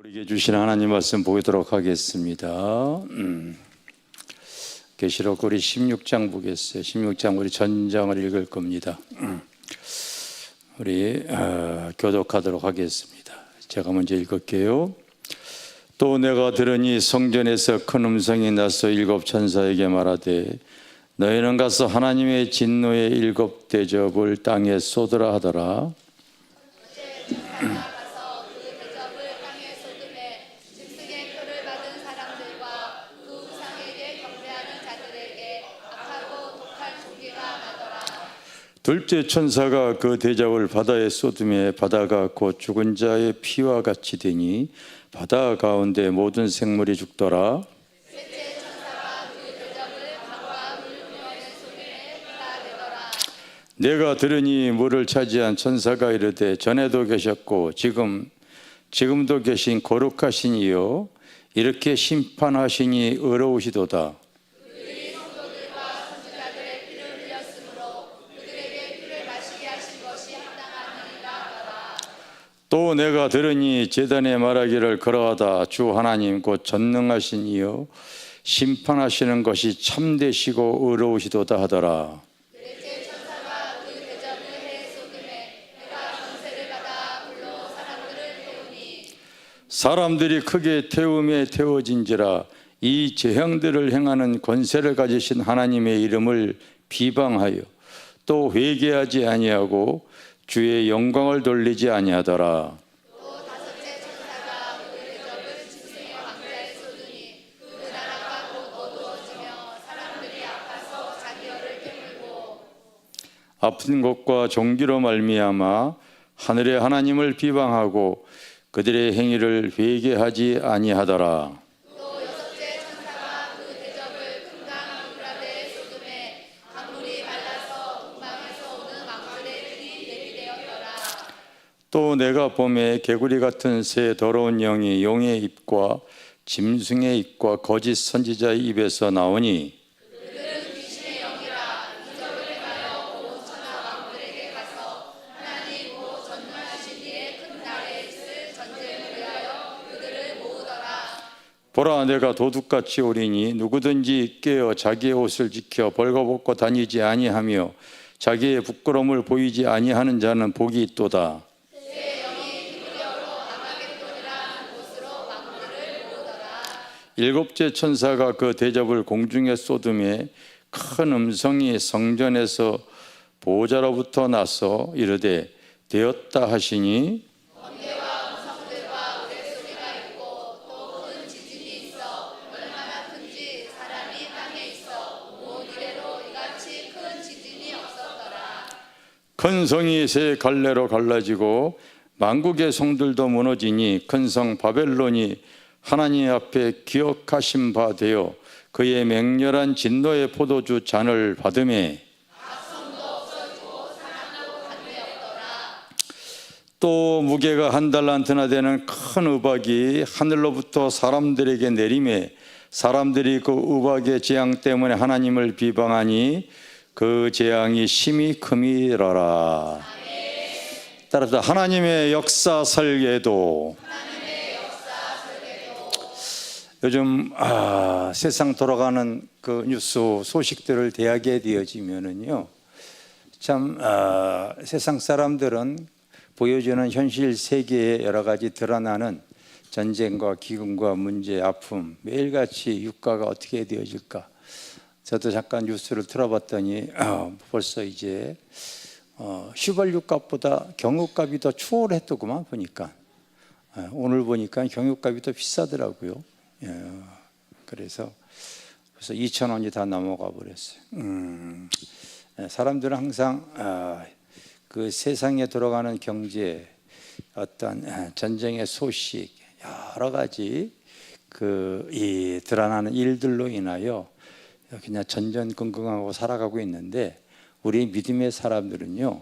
우리에게 주신 하나님 말씀 보도록 하겠습니다. 계시록 우리 16장 보겠어요. 16장 우리 전장을 읽을 겁니다. 우리 교독하도록 하겠습니다. 제가 먼저 읽을게요. 또 내가 들으니 성전에서 큰 음성이 나서 일곱 천사에게 말하되 너희는 가서 하나님의 진노의 일곱 대접을 땅에 쏟으라 하더라. 둘째 천사가 그 대접을 바다에 쏟음에 바다가 곧 죽은 자의 피와 같이 되니 바다 가운데 모든 생물이 죽더라. 셋째 천사가 그 대접을 강과 물 구멍에 쏟음에 바다 되더라. 내가 들으니 물을 차지한 천사가 이르되 전에도 계셨고 지금도 계신 거룩하신 이여 이렇게 심판하시니 의로우시도다. 또 내가 들으니 제단에 말하기를 그러하다. 주 하나님 곧 전능하신 이여 심판하시는 것이 참되시고 의로우시도다 하더라. 넷째 천사가 그 대접을 해 쏟음에 내가 권세를 받아 불로 사람들을 태우니 사람들이 크게 태움에 태워진지라. 이 재앙들을 행하는 권세를 가지신 하나님의 이름을 비방하여 또 회개하지 아니하고 주의 영광을 돌리지 아니하더라. 또 다섯째 천사가 그 대접을 짐승의 왕자에 쏟으니 그 나라가 곧 어두워지며 사람들이 아파서 자기 혀를 깨물고 아픈 것과 종기로 말미암아 하늘의 하나님을 비방하고 그들의 행위를 회개하지 아니하더라. 또 내가 봄에 개구리 같은 새 더러운 영이 용의 입과 짐승의 입과 거짓 선지자의 입에서 나오니 그들은 귀신의 영이라 기적을 행하여 온 천하 왕들에게 가서 하나님 곧 전능하신 이의 큰 날에 있을 전쟁을 위하여 그들을 모으더라. 보라 내가 도둑같이 오리니 누구든지 깨어 자기의 옷을 지켜 벌거벗고 다니지 아니하며 자기의 부끄러움을 보이지 아니하는 자는 복이 있도다. 일곱째 천사가 그 대접을 공중에 쏟음에 큰 음성이 성전에서 보호자로부터 나서 이르되 되었다 하시니 번개와 음성들과 우레소리가 있고 또 큰 지진이 있어 얼마나 큰지 사람이 땅에 있어 온 이래로 이같이 큰 지진이 없었더라. 큰 성이 세 갈래로 갈라지고 만국의 성들도 무너지니 큰 성 바벨론이 하나님 앞에 기억하신 바 되어 그의 맹렬한 진노의 포도주 잔을 받음에 각성도 없어지고 사랑하고 간대없더라. 또 무게가 한 달란트나 되는 큰 우박이 하늘로부터 사람들에게 내림에 사람들이 그 우박의 재앙 때문에 하나님을 비방하니 그 재앙이 심히 큼이러라. 따라서 하나님의 역사 설계도 요즘 세상 돌아가는 그 뉴스 소식들을 대하게 되어지면은요, 참 세상 사람들은 보여주는 현실 세계에 여러 가지 드러나는 전쟁과 기근과 문제, 아픔, 매일같이 유가가 어떻게 되어질까? 저도 잠깐 뉴스를 틀어봤더니 벌써 이제 휘발유값보다 경유값이 더 추월했더구만 보니까. 오늘 보니까 경유값이 더 비싸더라고요. 그래서 2,000원이 다 넘어가 버렸어요. 사람들은 항상 그 세상에 돌아가는 경제, 어떤 전쟁의 소식, 여러 가지 이 드러나는 일들로 인하여 그냥 전전긍긍하고 살아가고 있는데 우리 믿음의 사람들은요,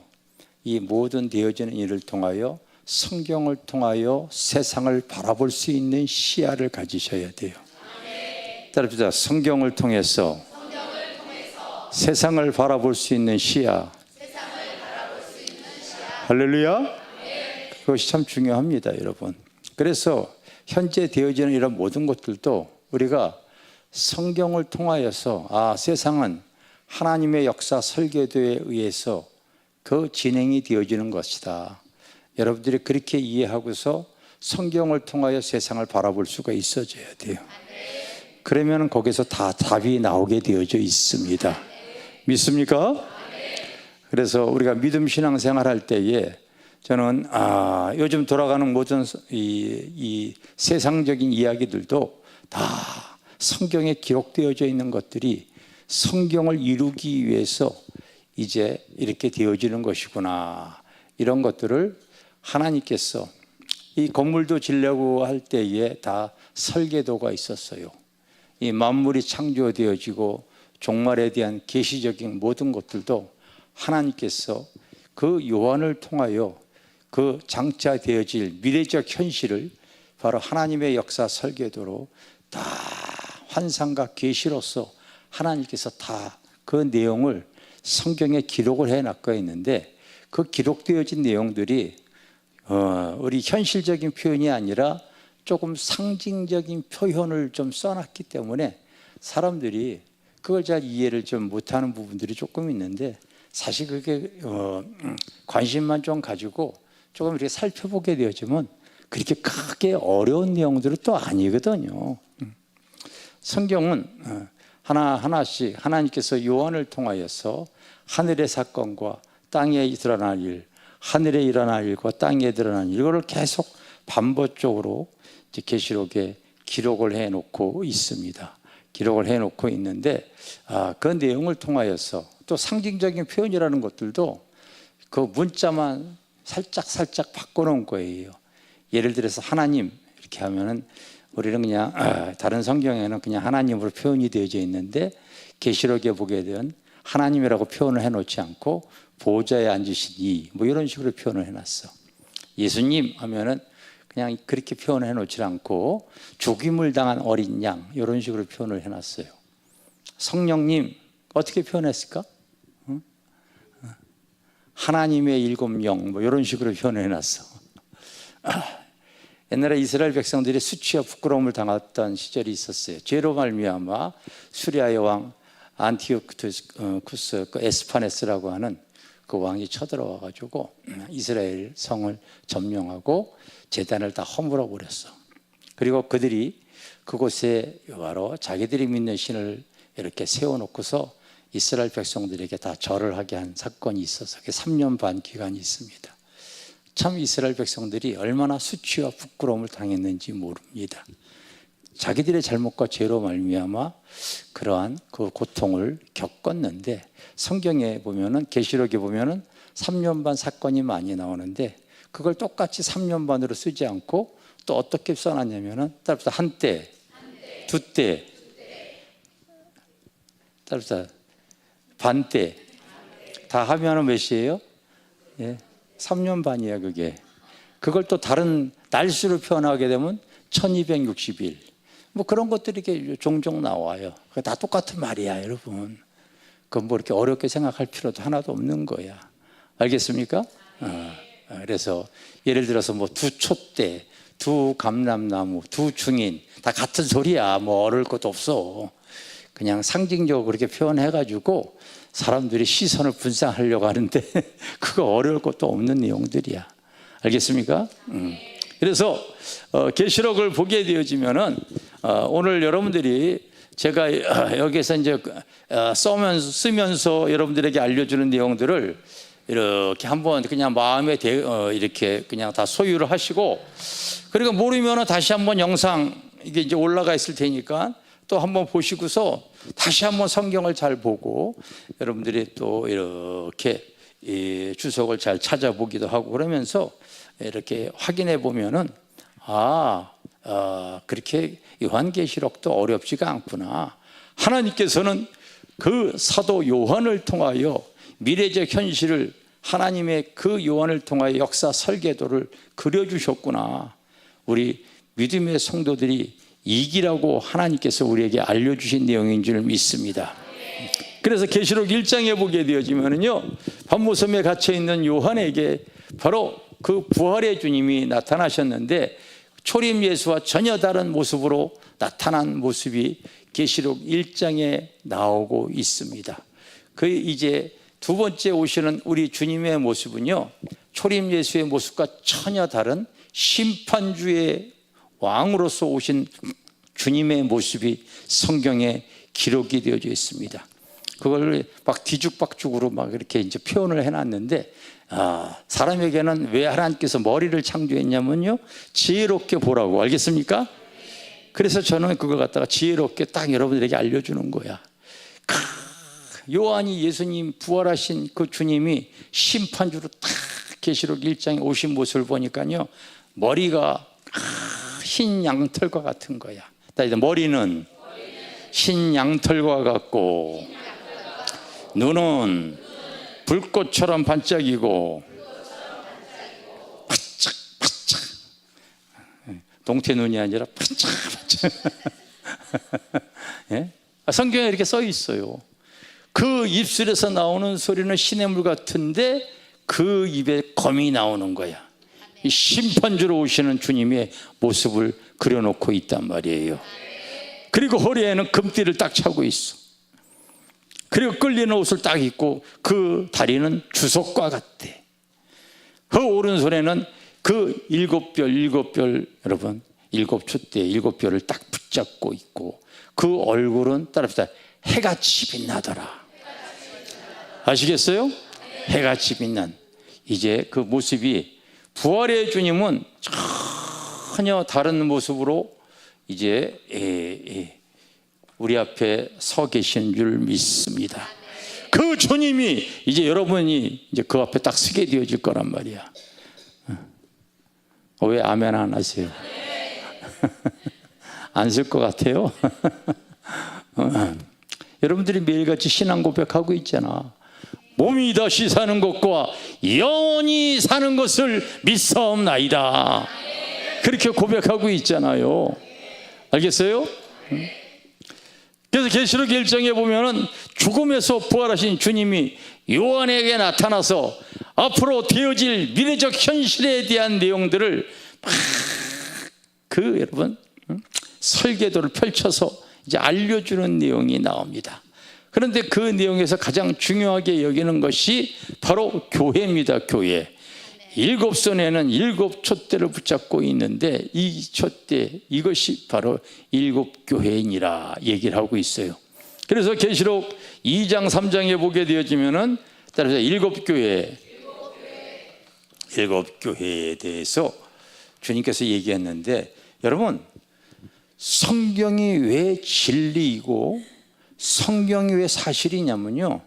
이 모든 되어지는 일을 통하여 성경을 통하여 세상을 바라볼 수 있는 시야를 가지셔야 돼요. 따라합시다. 성경을 통해서 세상을 바라볼 수 있는 시야. 할렐루야. 그것이 참 중요합니다, 여러분. 그래서 현재 되어지는 이런 모든 것들도 우리가 성경을 통하여서 세상은 하나님의 역사 설계도에 의해서 그 진행이 되어지는 것이다. 여러분들이 그렇게 이해하고서 성경을 통하여 세상을 바라볼 수가 있어져야 돼요. 그러면 거기서 다 답이 나오게 되어져 있습니다. 믿습니까? 그래서 우리가 믿음 신앙생활 할 때에 저는 요즘 돌아가는 모든 이 세상적인 이야기들도 다 성경에 기록되어져 있는 것들이 성경을 이루기 위해서 이제 이렇게 되어지는 것이구나. 이런 것들을 하나님께서 이 건물도 지려고 할 때에 다 설계도가 있었어요. 이 만물이 창조되어지고 종말에 대한 계시적인 모든 것들도 하나님께서 그 요한을 통하여 그 장차되어질 미래적 현실을 바로 하나님의 역사 설계도로 다 환상과 계시로서 하나님께서 다 그 내용을 성경에 기록을 해놨고 있는데, 그 기록되어진 내용들이 우리 현실적인 표현이 아니라 조금 상징적인 표현을 좀 써놨기 때문에 사람들이 그걸 잘 이해를 좀 못하는 부분들이 조금 있는데, 사실 그게 관심만 좀 가지고 조금 이렇게 살펴보게 되어지면 그렇게 크게 어려운 내용들은 또 아니거든요. 성경은 하나하나씩 하나님께서 요한을 통하여서 하늘의 사건과 땅에 드러날 일, 하늘에 일어날 일과 땅에 드러날 일, 이거를 계속 반복적으로 계시록에 기록을 해놓고 있습니다. 기록을 해놓고 있는데 그 내용을 통하여서 또 상징적인 표현이라는 것들도 그 문자만 살짝 바꿔놓은 거예요. 예를 들어서 하나님 이렇게 하면은 우리는 그냥 다른 성경에는 그냥 하나님으로 표현이 되어져 있는데, 계시록에 보게 되면 하나님이라고 표현을 해놓지 않고 보좌에 앉으신 이 뭐 이런 식으로 표현을 해놨어. 예수님 하면은 그냥 그렇게 표현을 해놓지 않고 죽임을 당한 어린 양 이런 식으로 표현을 해놨어요. 성령님 어떻게 표현했을까? 하나님의 일곱 영 뭐 이런 식으로 표현을 해놨어. 옛날에 이스라엘 백성들이 수치와 부끄러움을 당했던 시절이 있었어요. 죄로 말미암아 수리아의 왕 안티오쿠스 에스파네스라고 하는 그 왕이 쳐들어와 가지고 이스라엘 성을 점령하고 제단을 다 허물어 버렸어. 그리고 그들이 그곳에 바로 자기들이 믿는 신을 이렇게 세워놓고서 이스라엘 백성들에게 다 절을 하게 한 사건이 있어서 그게 3년 반 기간이 있습니다. 참 이스라엘 백성들이 얼마나 수치와 부끄러움을 당했는지 모릅니다. 자기들의 잘못과 죄로 말미암아 그러한 그 고통을 겪었는데, 성경에 보면은 계시록에 보면은 3년 반 사건이 많이 나오는데 그걸 똑같이 3년 반으로 쓰지 않고 또 어떻게 써놨냐면은 따라서 한때, 두때, 따라서 반때 다 하면은 몇이에요? 예. 3년 반이야 그게. 그걸 또 다른 날수로 표현하게 되면 1260일 뭐 그런 것들이 이렇게 종종 나와요. 다 똑같은 말이야 여러분. 그건 뭐 이렇게 어렵게 생각할 필요도 하나도 없는 거야. 알겠습니까? 그래서 예를 들어서 뭐 두 촛대, 두 감람나무, 두 중인 다 같은 소리야. 뭐 어려울 것도 없어. 그냥 상징적으로 그렇게 표현해가지고 사람들이 시선을 분산하려고 하는데 그거 어려울 것도 없는 내용들이야. 알겠습니까? 그래서 계시록을 보게 되어지면은 오늘 여러분들이 제가 여기서 이제 쓰면서 여러분들에게 알려주는 내용들을 이렇게 한번 그냥 마음에 이렇게 그냥 다 소유를 하시고, 그리고 모르면은 다시 한번 영상 이게 이제 올라가 있을 테니까 또 한번 보시고서 다시 한번 성경을 잘 보고 여러분들이 또 이렇게 이 주석을 잘 찾아보기도 하고 그러면서 이렇게 확인해 보면은 그렇게 요한계시록도 어렵지가 않구나. 하나님께서는 그 사도 요한을 통하여 미래적 현실을 하나님의 그 요한을 통하여 역사 설계도를 그려주셨구나. 우리 믿음의 성도들이 이기라고 하나님께서 우리에게 알려주신 내용인 줄 믿습니다. 그래서 계시록 1장에 보게 되어지면요, 밤모섬에 갇혀있는 요한에게 바로 그 부활의 주님이 나타나셨는데 초림 예수와 전혀 다른 모습으로 나타난 모습이 계시록 1장에 나오고 있습니다. 그 이제 두 번째 오시는 우리 주님의 모습은요, 초림 예수의 모습과 전혀 다른 심판주의 왕으로서 오신 주님의 모습이 성경에 기록이 되어져 있습니다. 그걸 막 뒤죽박죽으로 막 이렇게 이제 표현을 해놨는데, 사람에게는 왜 하나님께서 머리를 창조했냐면요, 지혜롭게 보라고. 알겠습니까? 그래서 저는 그걸 갖다가 지혜롭게 딱 여러분들에게 알려주는 거야. 요한이 예수님 부활하신 그 주님이 심판주로 딱 계시록 1장에 오신 모습을 보니까요, 머리가 흰 양털과 같은 거야. 머리는 흰 양털과 같고, 눈은 불꽃처럼 반짝이고, 반짝반짝. 동태 눈이 아니라 반짝반짝. 예? 성경에 이렇게 써 있어요. 그 입술에서 나오는 소리는 시냇물 같은데 그 입에 검이 나오는 거야. 이 심판주로 오시는 주님의 모습을 그려놓고 있단 말이에요. 그리고 허리에는 금띠를 딱 차고 있어. 그리고 끌리는 옷을 딱 입고 그 다리는 주석과 같대. 그 오른손에는 그 일곱 별 여러분, 일곱 촛대 일곱 별을 딱 붙잡고 있고, 그 얼굴은 따라합시다, 해같이 빛나더라. 아시겠어요? 해같이 빛난 이제 그 모습이, 부활의 주님은 전혀 다른 모습으로 이제 우리 앞에 서 계신 줄 믿습니다. 그 주님이 이제 여러분이 이제 그 앞에 딱 서게 되어질 거란 말이야. 왜 아멘 안 하세요? 안 쓸 것 같아요? 여러분들이 매일같이 신앙 고백하고 있잖아. 몸이 다시 사는 것과 영원히 사는 것을 믿사옵나이다. 그렇게 고백하고 있잖아요. 알겠어요? 그래서 계시록 1장에 보면은 죽음에서 부활하신 주님이 요한에게 나타나서 앞으로 되어질 미래적 현실에 대한 내용들을 막 여러분 설계도를 펼쳐서 이제 알려주는 내용이 나옵니다. 그런데 그 내용에서 가장 중요하게 여기는 것이 바로 교회입니다. 교회. 7손에는 7촛대를 붙잡고 있는데, 이 촛대, 이것이 바로 7교회이니라 얘기를 하고 있어요. 그래서 계시록 2장 3장에 보게 되어지면은 따라서 7교회에 대해서 주님께서 얘기했는데, 여러분 성경이 왜 진리이고 성경이 왜 사실이냐면요,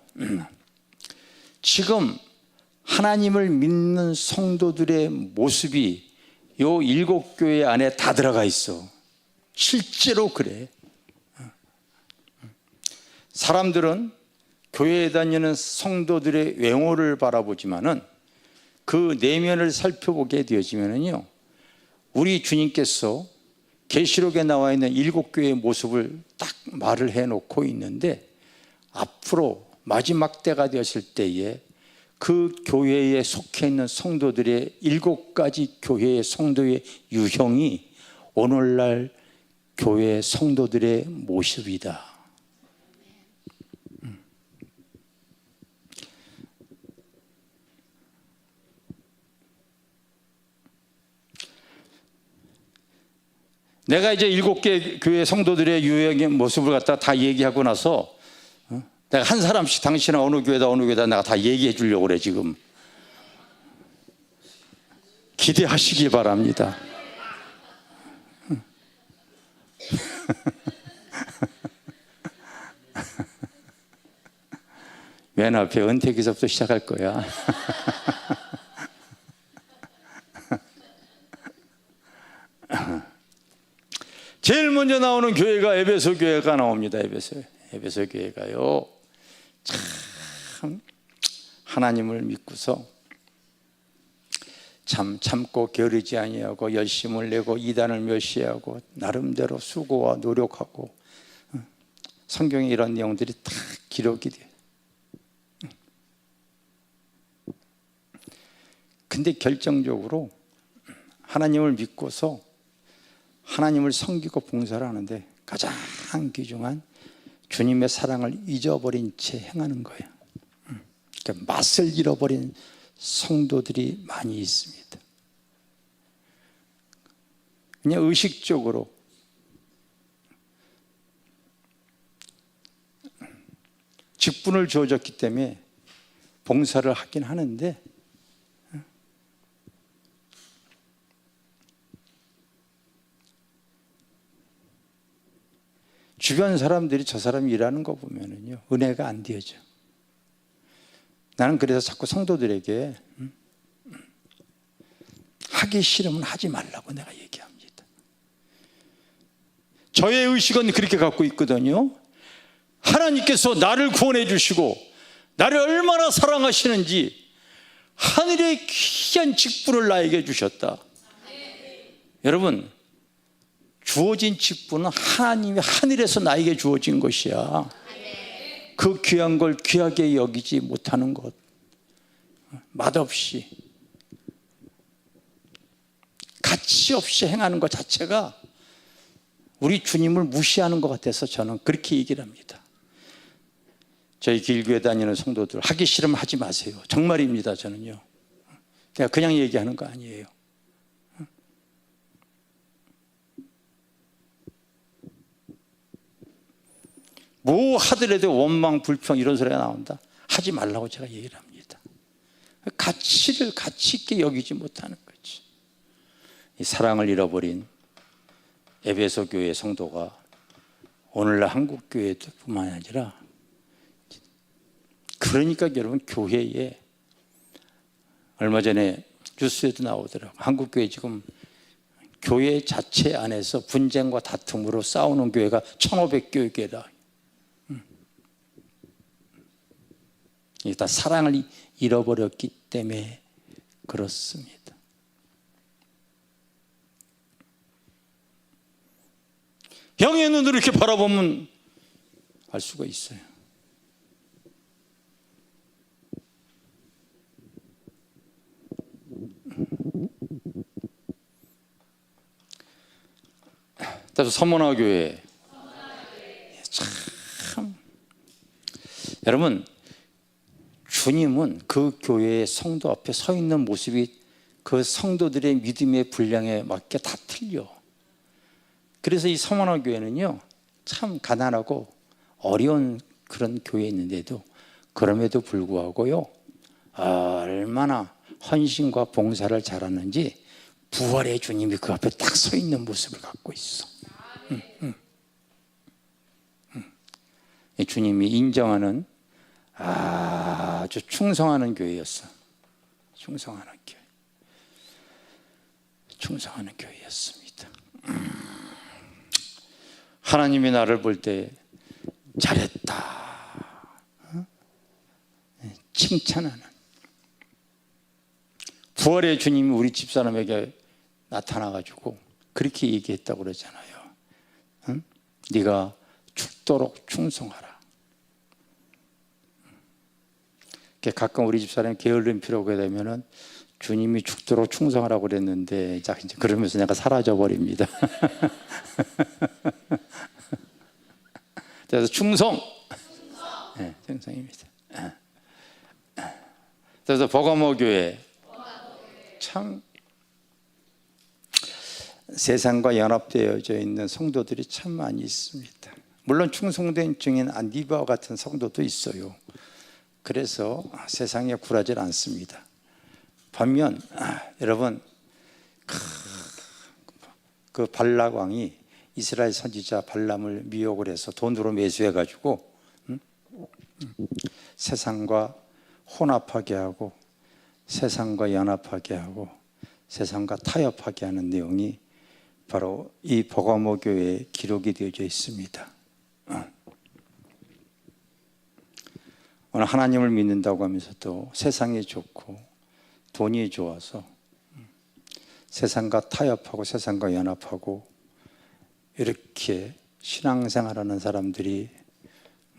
지금 하나님을 믿는 성도들의 모습이 요 7교회 안에 다 들어가 있어. 실제로 그래. 사람들은 교회에 다니는 성도들의 외모를 바라보지만은 그 내면을 살펴보게 되어지면은요, 우리 주님께서 계시록에 나와 있는 7교회의 모습을 딱 말을 해놓고 있는데, 앞으로 마지막 때가 되었을 때에 그 교회에 속해 있는 성도들의 7가지 교회의 성도의 유형이 오늘날 교회 성도들의 모습이다. 내가 이제 7개 교회 성도들의 유형의 모습을 갖다 다 얘기하고 나서 내가 한 사람씩 당신은 어느 교회다 내가 다 얘기해 주려고 그래. 지금 기대하시기 바랍니다. 맨 앞에 은퇴기서부터 시작할 거야. 제일 먼저 나오는 교회가 에베소 교회가 나옵니다. 에베소 교회가요, 참 하나님을 믿고서 참고 게으르지 아니하고 열심을 내고 이단을 멸시하고 나름대로 수고와 노력하고, 성경에 이런 내용들이 다 기록이 돼요. 근데 결정적으로 하나님을 믿고서 하나님을 섬기고 봉사를 하는데 가장 귀중한 주님의 사랑을 잊어버린 채 행하는 거예요. 그러니까 맛을 잃어버린 성도들이 많이 있습니다. 그냥 의식적으로 직분을 주어졌기 때문에 봉사를 하긴 하는데 주변 사람들이 저 사람이 일하는 거 보면은요, 은혜가 안 되어져. 나는 그래서 자꾸 성도들에게 하기 싫으면 하지 말라고 내가 얘기합니다. 저의 의식은 그렇게 갖고 있거든요. 하나님께서 나를 구원해 주시고 나를 얼마나 사랑하시는지 하늘의 귀한 직분을 나에게 주셨다. 여러분, 주어진 직분은 하나님이 하늘에서 나에게 주어진 것이야. 그 귀한 걸 귀하게 여기지 못하는 것, 맛없이 가치 없이 행하는 것 자체가 우리 주님을 무시하는 것 같아서 저는 그렇게 얘기를 합니다. 저희 길교회 다니는 성도들, 하기 싫으면 하지 마세요. 정말입니다. 저는요, 그냥 얘기하는 거 아니에요. 뭐 하더라도 원망, 불평 이런 소리가 나온다, 하지 말라고 제가 얘기를 합니다. 가치를 가치 있게 여기지 못하는 거지. 이 사랑을 잃어버린 에베소 교회 성도가 오늘날 한국 교회뿐만 아니라, 그러니까 여러분, 교회에 얼마 전에 뉴스에도 나오더라고요. 한국 교회 지금 교회 자체 안에서 분쟁과 다툼으로 싸우는 교회가 1,500교회다. 이게 다 사랑을 잃어버렸기 때문에 그렇습니다. 형의 눈으로 이렇게 바라보면 알 수가 있어요. 그래서 서문화교회, 참, 여러분, 주님은 그 교회의 성도 앞에 서 있는 모습이 그 성도들의 믿음의 분량에 맞게 다 틀려. 그래서 이 서문화교회는요, 참 가난하고 어려운 그런 교회였는데도 그럼에도 불구하고요, 얼마나 헌신과 봉사를 잘하는지 부활의 주님이 그 앞에 딱 서 있는 모습을 갖고 있어. 주님이 인정하는 아주 충성하는 교회였어. 충성하는 교회였습니다. 하나님이 나를 볼 때 잘했다, 칭찬하는, 부활의 주님이 우리 집사람에게 나타나가지고 그렇게 얘기했다고 그러잖아요. 네가 죽도록 충성하라. 가끔 우리 집사람이 게으름 피우게 되면은 주님이 죽도록 충성하라고 그랬는데, 이제 그러면서 내가 사라져 버립니다. 그래서 충성. 네, 충성입니다. 그래서 버가모 교회, 참 세상과 연합되어져 있는 성도들이 참 많이 있습니다. 물론 충성된 증인 안디바와 같은 성도도 있어요. 그래서 세상에 굴하지 않습니다. 반면 여러분, 그 발락 왕이 이스라엘 선지자 발람을 미혹을 해서 돈으로 매수해 가지고 세상과 혼합하게 하고 세상과 연합하게 하고 세상과 타협하게 하는 내용이 바로 이 버가모 교회에 기록이 되어져 있습니다. 오늘 하나님을 믿는다고 하면서도 세상이 좋고 돈이 좋아서 세상과 타협하고 세상과 연합하고 이렇게 신앙생활하는 사람들이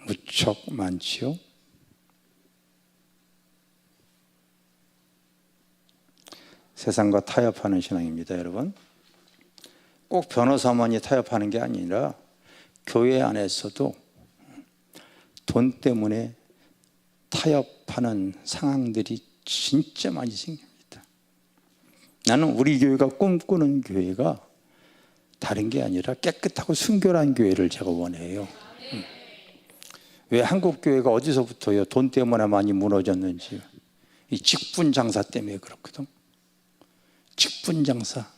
무척 많지요. 세상과 타협하는 신앙입니다, 여러분. 꼭 변호사만이 타협하는 게 아니라 교회 안에서도 돈 때문에 타협하는 상황들이 진짜 많이 생깁니다. 나는 우리 교회가 꿈꾸는 교회가 다른 게 아니라 깨끗하고 순결한 교회를 제가 원해요. 왜 한국 교회가 어디서부터요? 돈 때문에 많이 무너졌는지. 이 직분 장사 때문에 그렇거든. 직분 장사.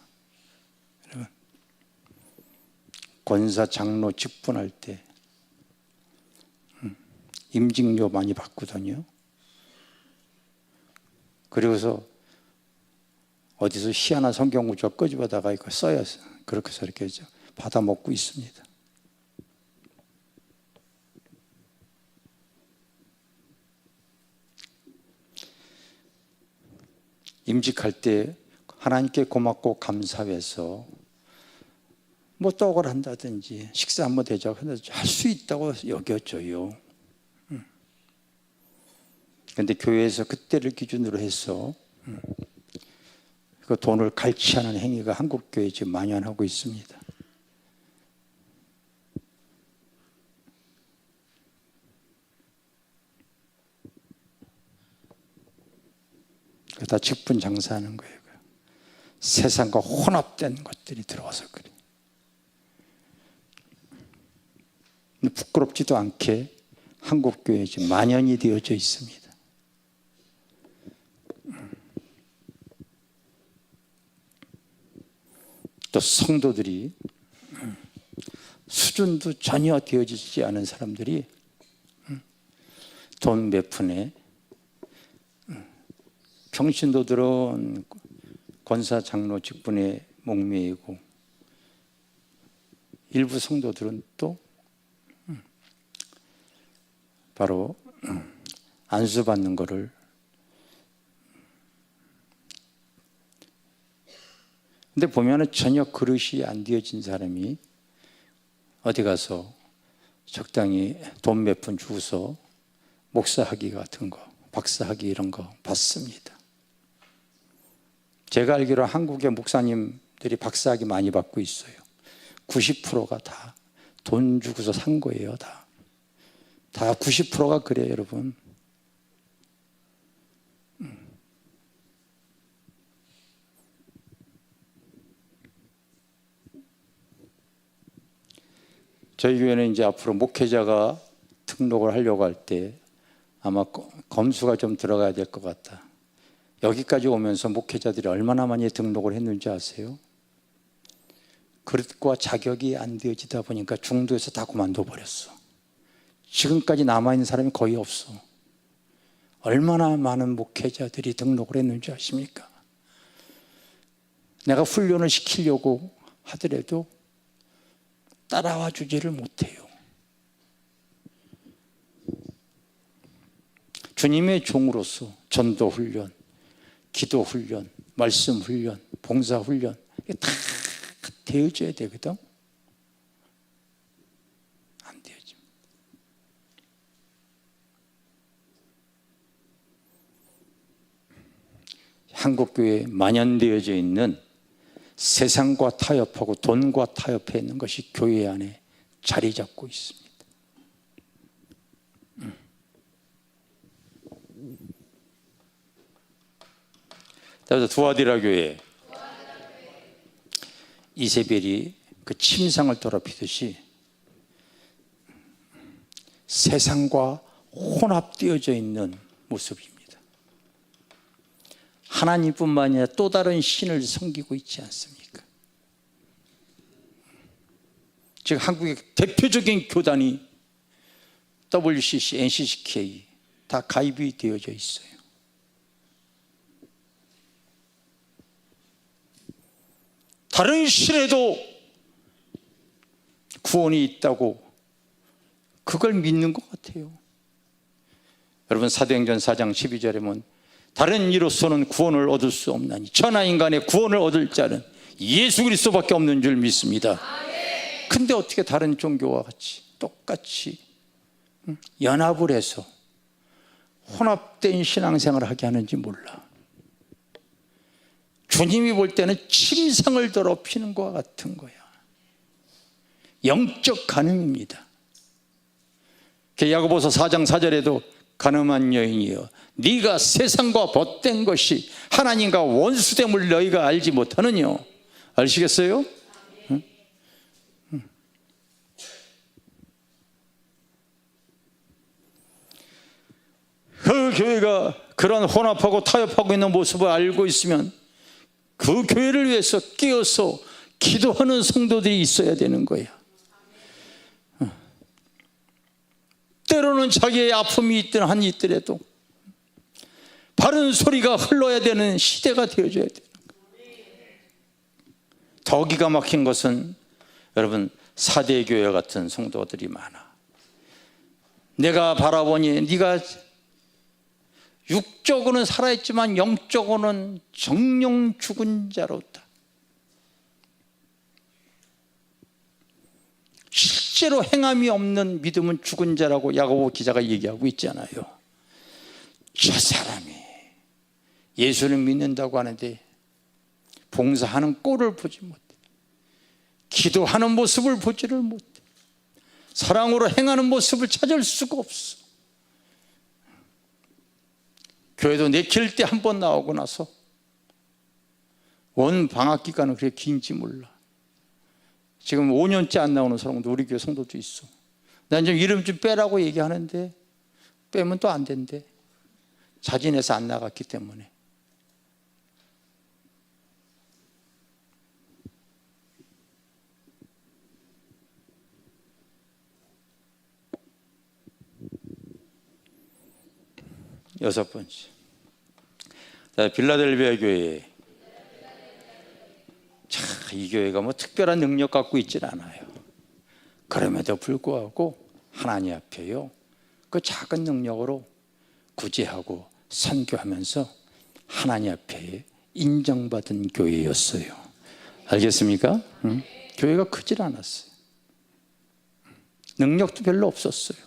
여러분, 권사 장로 직분할 때 임직료 많이 받거든요. 그리고서 어디서 희한한 성경 구절 끄집어다가 이거 써야 그렇게 해서 이렇게 받아 먹고 있습니다. 임직할 때 하나님께 고맙고 감사해서 뭐 떡을 한다든지 식사 한번 대접한다든지 할 수 있다고 여겨져요. 그런데 교회에서 그때를 기준으로 해서 그 돈을 갈취하는 행위가 한국 교회에 지금 만연하고 있습니다. 다 직분 장사하는 거예요. 세상과 혼합된 것들이 들어와서 그래. 부끄럽지도 않게 한국 교회에 지금 만연이 되어져 있습니다. 또 성도들이 수준도 전혀 되어지지 않은 사람들이 돈 몇 푼에 평신도들은 권사 장로 직분에 목매이고 일부 성도들은 또 바로 안수받는 거를 근데 보면은 전혀 그릇이 안 되어진 사람이 어디 가서 적당히 돈 몇 푼 주고서 목사학위 같은 거, 박사학위 이런 거 받습니다. 제가 알기로 한국의 목사님들이 박사학위 많이 받고 있어요. 90%가 다 돈 주고서 산 거예요. 다 90%가 그래요, 여러분. 저희 교회는 이제 앞으로 목회자가 등록을 하려고 할 때 아마 검수가 좀 들어가야 될 것 같다. 여기까지 오면서 목회자들이 얼마나 많이 등록을 했는지 아세요? 그릇과 자격이 안 되어지다 보니까 중도에서 다 그만둬 버렸어. 지금까지 남아있는 사람이 거의 없어. 얼마나 많은 목회자들이 등록을 했는지 아십니까? 내가 훈련을 시키려고 하더라도 따라와 주지를 못해요. 주님의 종으로서 전도 훈련, 기도 훈련, 말씀 훈련, 봉사 훈련 이게 다 되어져야 되거든. 안 되어집니다. 한국교회에 만연되어져 있는 세상과 타협하고 돈과 타협해 있는 것이 교회 안에 자리 잡고 있습니다. 그래서 두아디라 교회 이세벨이 그 침상을 더럽히듯이 세상과 혼합되어져 있는 모습입니다. 하나님뿐만 아니라 또 다른 신을 섬기고 있지 않습니까? 지금 한국의 대표적인 교단이 WCC, NCCK 다 가입이 되어져 있어요. 다른 신에도 구원이 있다고 그걸 믿는 것 같아요. 여러분 사도행전 4장 12절에 보면 다른 이로서는 구원을 얻을 수 없나니 천하 인간의 구원을 얻을 자는 예수 그리스도밖에 없는 줄 믿습니다. 근데 어떻게 다른 종교와 같이 똑같이 연합을 해서 혼합된 신앙생활을 하게 하는지 몰라. 주님이 볼 때는 침상을 더럽히는 것과 같은 거야. 영적 간음입니다. 야고보서 4장 4절에도 간음한 여인이여 네가 세상과 벗된 것이 하나님과 원수됨을 너희가 알지 못하느냐. 아시겠어요? 그 교회가 그런 혼합하고 타협하고 있는 모습을 알고 있으면 그 교회를 위해서 끼어서 기도하는 성도들이 있어야 되는 거야. 때로는 자기의 아픔이 있든 있더라도 바른 소리가 흘러야 되는 시대가 되어줘야 돼요. 더 기가 막힌 것은 여러분 사대교회 같은 성도들이 많아. 내가 바라보니 네가 육적으로는 살아있지만 영적으로는 정령 죽은 자로다. 실제로 행함이 없는 믿음은 죽은 자라고 야고보 기자가 얘기하고 있잖아요. 저 사람이 예수를 믿는다고 하는데 봉사하는 꼴을 보지 못해. 기도하는 모습을 보지를 못해. 사랑으로 행하는 모습을 찾을 수가 없어. 교회도 내킬 때 한 번 나오고 나서 원 방학 기간은 그렇게 긴지 몰라. 지금 5년째 안 나오는 사람도 우리 교회 성도도 있어. 난 좀 이름 좀 빼라고 얘기하는데 빼면 또 안 된대. 자진해서 안 나갔기 때문에. 여섯 번째, 빌라델비아 교회. 이 교회가 뭐 특별한 능력 갖고 있질 않아요. 그럼에도 불구하고 하나님 앞에요 그 작은 능력으로 구제하고 선교하면서 하나님 앞에 인정받은 교회였어요. 알겠습니까? 교회가 크질 않았어요. 능력도 별로 없었어요.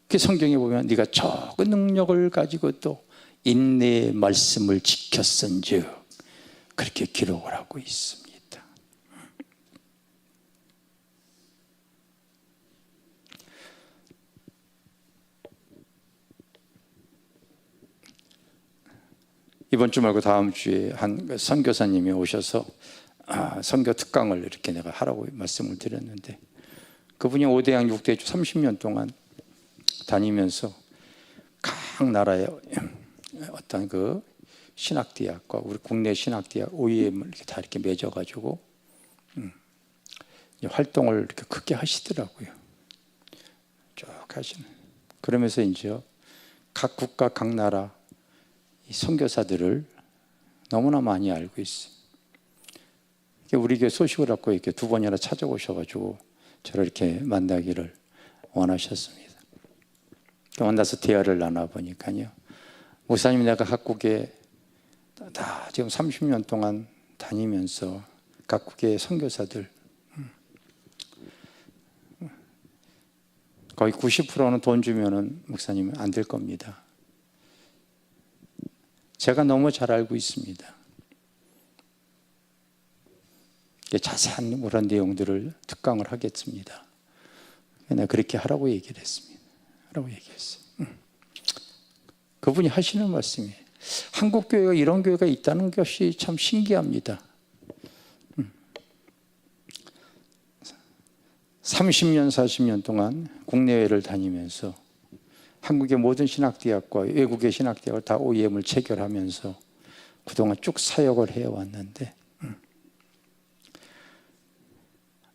그 성경에 보면 네가 적은 능력을 가지고도 인내의 말씀을 지켰은즉 그렇게 기록을 하고 있습니다. 이번 주 말고 다음 주에 한 선교사님이 오셔서 선교 특강을 이렇게 내가 하라고 말씀을 드렸는데 그분이 5대양 6대주 30년 동안 다니면서 각 나라의 어떤 그 신학대학과 우리 국내 신학대학 OEM을 이렇게 다 이렇게 맺어가지고 활동을 이렇게 크게 하시더라고요. 쭉 하시는. 그러면서 이제 각 국가 각 나라 이 선교사들을 너무나 많이 알고 있어요. 우리 교회 소식을 갖고 이렇게 두 번이나 찾아오셔가지고 저를 이렇게 만나기를 원하셨습니다. 만나서 대화를 나눠보니까요, 목사님 내가 각국에 다 지금 30년 동안 다니면서 각국의 선교사들 거의 90%는 돈 주면은 목사님은 안 될 겁니다. 제가 너무 잘 알고 있습니다. 자세한 그런 내용들을 특강을 하겠습니다. 내가 그렇게 하라고 얘기를 했습니다. 하라고 얘기했어요. 그분이 하시는 말씀이 한국 교회가 이런 교회가 있다는 것이 참 신기합니다. 30년, 40년 동안 국내외를 다니면서 한국의 모든 신학대학과 외국의 신학대학을 다 OEM을 체결하면서 그동안 쭉 사역을 해왔는데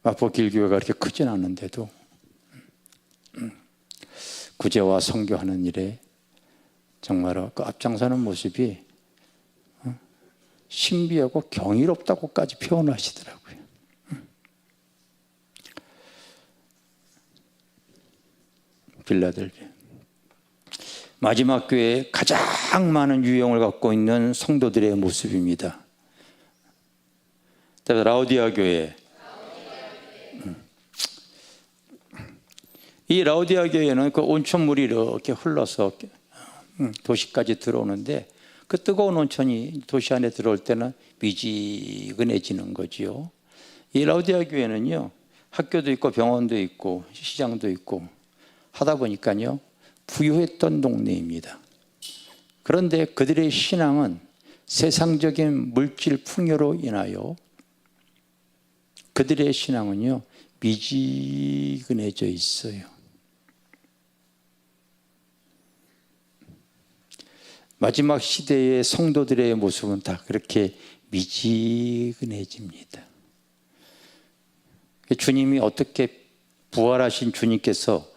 마포길교회가 그렇게 크진 않은데도 구제와 선교하는 일에 정말 그 앞장서는 모습이 신비하고 경이롭다고까지 표현하시더라고요. 빌라델비아 마지막 교회에 가장 많은 유형을 갖고 있는 성도들의 모습입니다. 라오디아 교회. 이 라오디아 교회는 그 온천물이 이렇게 흘러서 도시까지 들어오는데 그 뜨거운 온천이 도시 안에 들어올 때는 미지근해지는 거지요. 이 라오디아 교회는요 학교도 있고 병원도 있고 시장도 있고 하다 보니까요, 부유했던 동네입니다. 그런데 그들의 신앙은 세상적인 물질 풍요로 인하여 그들의 신앙은요, 미지근해져 있어요. 마지막 시대의 성도들의 모습은 다 그렇게 미지근해집니다. 주님이 어떻게, 부활하신 주님께서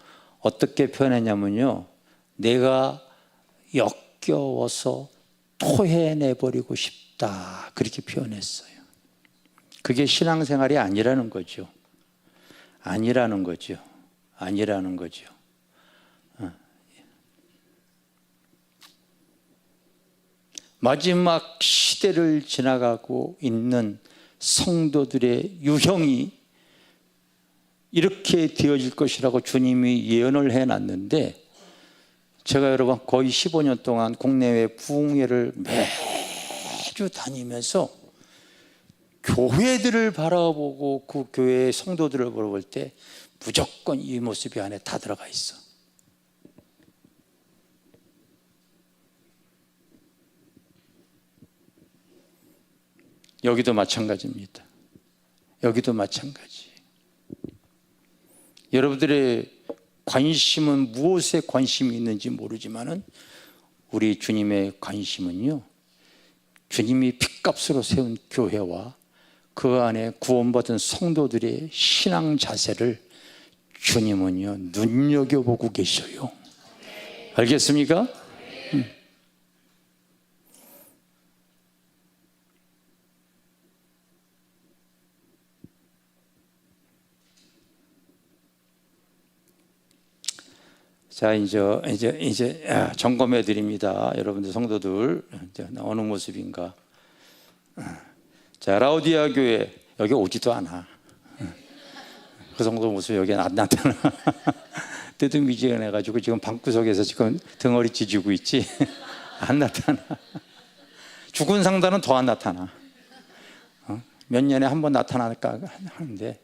어떻게 표현했냐면요, 내가 역겨워서 토해내버리고 싶다, 그렇게 표현했어요. 그게 신앙생활이 아니라는 거죠. 아니라는 거죠. 아니라는 거죠. 마지막 시대를 지나가고 있는 성도들의 유형이 이렇게 되어질 것이라고 주님이 예언을 해놨는데, 제가 여러분 거의 15년 동안 국내외 부흥회를 매주 다니면서 교회들을 바라보고 그 교회의 성도들을 바라볼 때 무조건 이 모습이 안에 다 들어가 있어. 여기도 마찬가지입니다. 여기도 마찬가지. 여러분들의 관심은 무엇에 관심이 있는지 모르지만은 우리 주님의 관심은요, 주님이 핏값으로 세운 교회와 그 안에 구원받은 성도들의 신앙 자세를 주님은요, 눈여겨보고 계셔요. 알겠습니까? 자, 이제 점검해 드립니다. 여러분들 성도들, 이제 어느 모습인가. 자, 라오디아 교회, 여기 오지도 않아. 그 성도 모습이 여기 안 나타나. 뜨뜻미지근해가지고 지금 방구석에서 지금 덩어리 찢고 있지. 안 나타나. 죽은 상자는 더 안 나타나. 몇 년에 한 번 나타날까 하는데,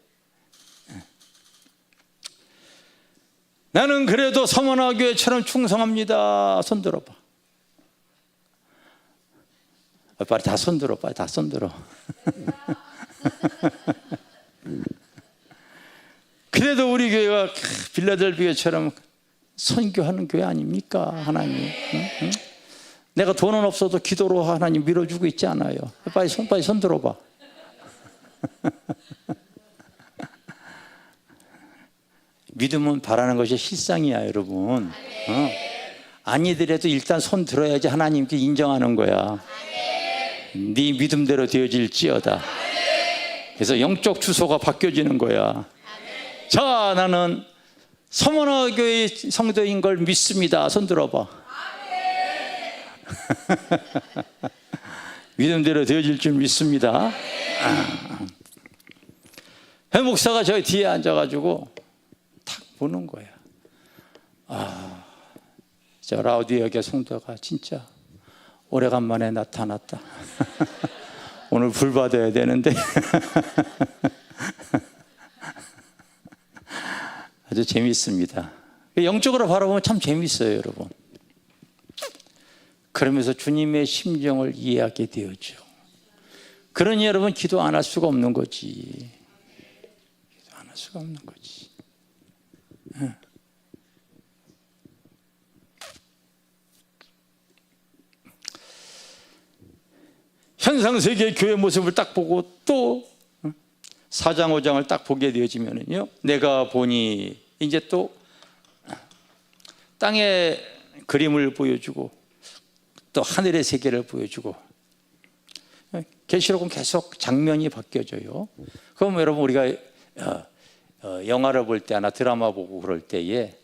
나는 그래도 서문화교회처럼 충성합니다. 손 들어봐. 빨리 다 손 들어, 빨리 다 손 들어. 그래도 우리 교회가 빌라델비아처럼 선교하는 교회 아닙니까? 하나님. 응? 내가 돈은 없어도 기도로 하나님 밀어주고 있지 않아요? 빨리 손 들어봐. 믿음은 바라는 것이 실상이야, 여러분. 아니더라도 일단 손 들어야지 하나님께 인정하는 거야. 네 믿음대로 되어질지어다. 그래서 영적 주소가 바뀌어지는 거야. 자, 나는 서문화교회 성도인 걸 믿습니다. 손 들어봐. 믿음대로 되어질 줄 믿습니다. 회 목사가 저기 뒤에 앉아가지고 탁 보는 거야. 저 라오디아교회 성도가 진짜 오래간만에 나타났다. 오늘 불 받아야 되는데. 아주 재미있습니다. 영적으로 바라보면 참 재미있어요, 여러분. 그러면서 주님의 심정을 이해하게 되었죠. 그러니 여러분, 기도 안 할 수가 없는 거지. 기도 안 할 수가 없는 거지. 현상세계 교회 모습을 딱 보고 또 4장 5장을 딱 보게 되어지면요, 내가 보니 이제 또 땅의 그림을 보여주고 또 하늘의 세계를 보여주고, 계시록은 계속 장면이 바뀌어져요. 그럼 여러분, 우리가 영화를 볼 때나 드라마 보고 그럴 때에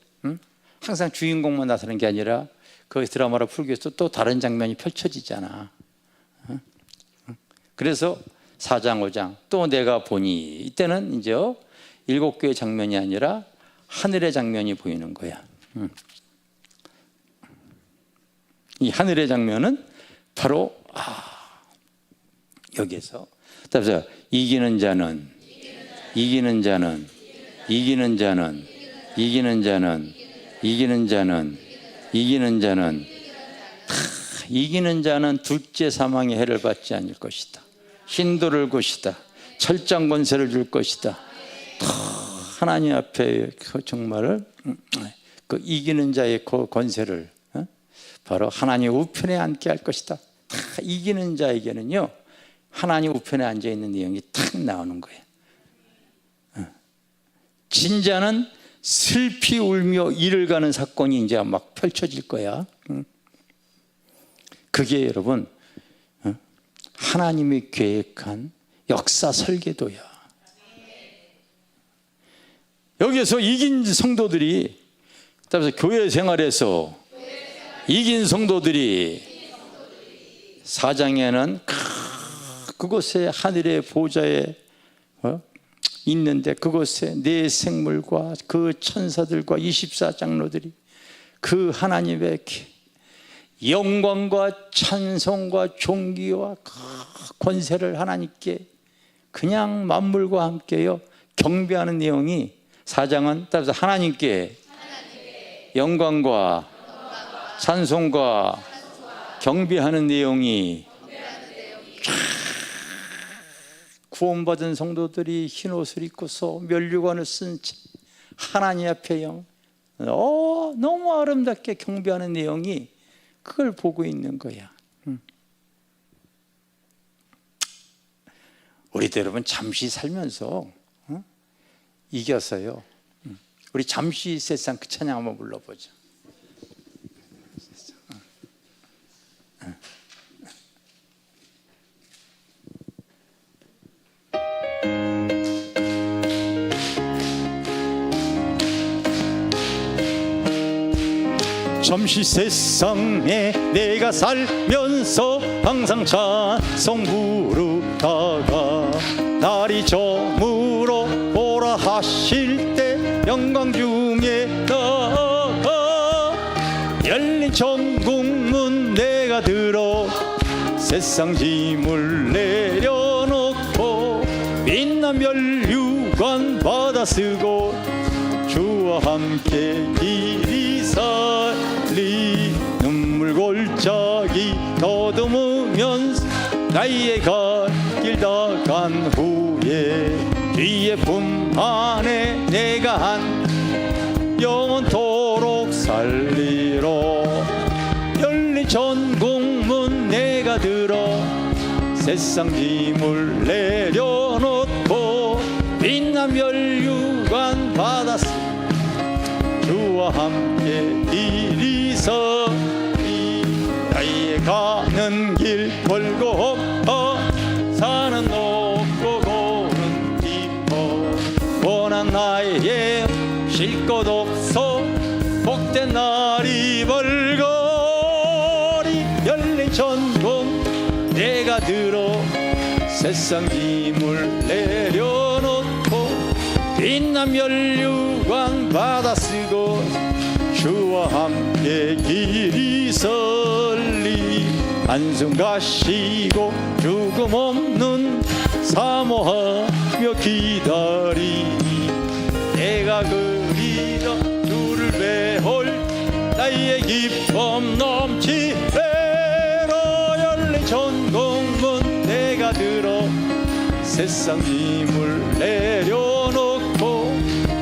항상 주인공만 나타나는 게 아니라 그 드라마를 풀기 위해서 또 다른 장면이 펼쳐지잖아. 그래서 4장 5장 또 내가 보니, 이때는 이제 7개의 장면이 아니라 하늘의 장면이 보이는 거야. 이 하늘의 장면은 바로 여기에서 이기는 자는 이기는 자는 이기는 자는 이기는 자는 이기는 자는 이기는 자는 둘째 사망의 해를 받지 않을 것이다. 힌도를 것이다. 철장 권세를 줄 것이다. 하나님 앞에 정말 그 이기는 자의 그 권세를 바로 하나님 우편에 앉게 할 것이다. 이기는 자에게는요, 하나님 우편에 앉아 있는 내용이 탁 나오는 거예요. 진자는 슬피 울며 이를 가는 사건이 이제 막 펼쳐질 거야. 그게 여러분 하나님이 계획한 역사 설계도야. 여기에서 이긴 성도들이, 따라서 교회 생활에서 이긴 성도들이 4장에는 그곳에 하늘의 보좌에 있는데, 그곳에 네 생물과 그 천사들과 24장로들이 그 하나님의 영광과 찬송과 존귀와 권세를 하나님께 그냥 만물과 함께요 경배하는 내용이 4장은 따라서 하나님께 영광과 찬송과 경배하는 내용이 구원받은 성도들이 흰 옷을 입고서 면류관을 쓴 채 하나님 앞에 너무 아름답게 경배하는 내용이 그걸 보고 있는 거야. 우리도 여러분 잠시 살면서 이겼어요. 우리 잠시 세상 그 찬양 한번 불러보죠. 잠시 세상에 내가 살면서 항상 찬송 부르다가 날이 저물어 오라 하실 때 영광 중에 나가 열린 천국문 내가 들어 세상 짐을 내려놓고 빛난 면류관 받아 쓰고 주와 함께 길이 살리 눈물 골짜기 더듬으면서 나의 갈 길 다 간 후에 뒤에 품 안에 내가 한 영원토록 살리로 열린 천국문 내가 들어 세상 짐을 내려놓고 빛난 면류관 받았으 주와 함께 길이 서리 나의 가는 길 골고파 산은 높고 고는 깊어 원한 나에게 쉴 곳 없어 복된 날이 벌거리 열린 천국 내가 들어 세상 짐을 내려놓고 빛난 면류관 받아 쓰고 주와 함께 길이 설리 한숨 가시고 죽음 없는 사모하며 기다리니 내가 그리다 주를 배울 나의 기쁨 넘치래로 열린 천국문 내가 들어 세상 짐을 내려놓고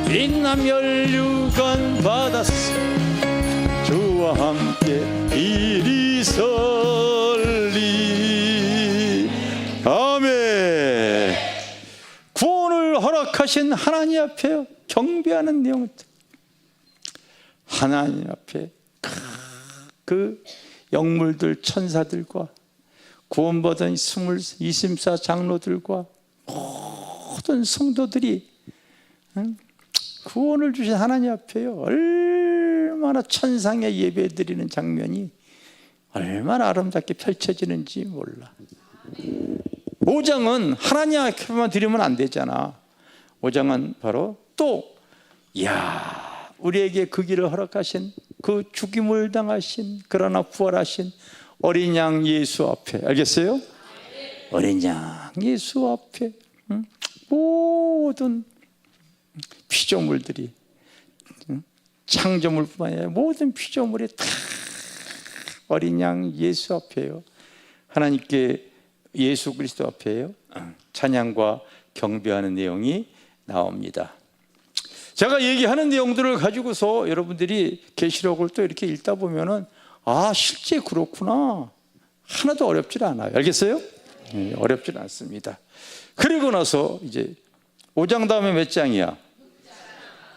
빛난 면류관 받았어 주와 함께 길이 설리. 아멘. 구원을 허락하신 하나님 앞에 경배하는 내용을 하나님 앞에 그 영물들 천사들과 구원받은 24장로들과 모든 성도들이 구원을 주신 하나님 앞에요 얼마나 천상의 예배 드리는 장면이 얼마나 아름답게 펼쳐지는지 몰라. 5장은 하나님 앞에만 드리면 안 되잖아. 5장은 바로 또 우리에게 그 길을 허락하신 그 죽임을 당하신 그러나 부활하신 어린 양 예수 앞에, 알겠어요? 어린 양 예수 앞에 모든 피 피조물들이, 창조물뿐만 아니라 모든 피조물이 다 어린 양 예수 앞에요. 하나님께 예수 그리스도 앞에요. 찬양과 경배하는 내용이 나옵니다. 제가 얘기하는 내용들을 가지고서 여러분들이 계시록을 또 이렇게 읽다 보면은 실제 그렇구나. 하나도 어렵지 않아요. 알겠어요? 어렵지 않습니다. 그리고 나서 이제 5장 다음에 몇 장이야?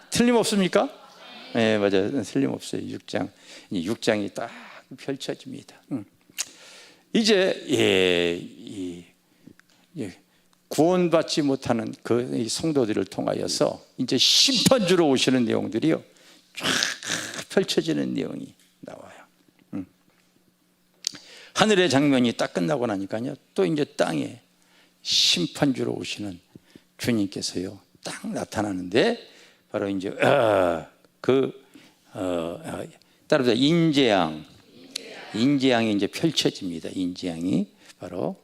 틀림없습니까? 네, 맞아요. 틀림없어요. 6장이 딱 펼쳐집니다. 이제 구원받지 못하는 그 성도들을 통하여서 이제 심판주로 오시는 내용들이요, 쫙 펼쳐지는 내용이 나와요. 하늘의 장면이 딱 끝나고 나니까요, 또 이제 땅에 심판주로 오시는 주님께서요 딱 나타나는데, 바로 이제 따라서 인재양이 이제 펼쳐집니다. 인재양이 바로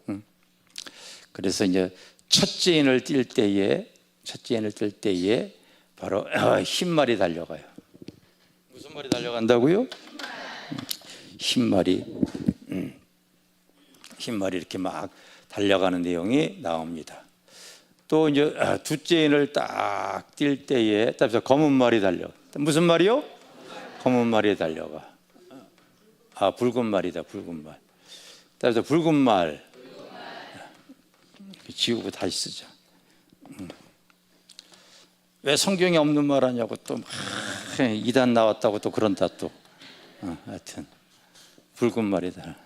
그래서 이제 첫째인을 뛸 때에 바로 흰말이 달려가요. 무슨 말이 달려간다고요? 흰말이 이렇게 막 달려가는 내용이 나옵니다. 또 이제 둘째인을 딱 뛸 때에 따라서 검은 말이 달려. 무슨 말이요? 검은 말이 달려가. 붉은 말이다. 붉은 말. 따라서 붉은 말 지우고 다시 쓰자. 왜 성경에 없는 말 하냐고 또 막 이단 나왔다고 또 그런다 또. 하여튼 붉은 말이다.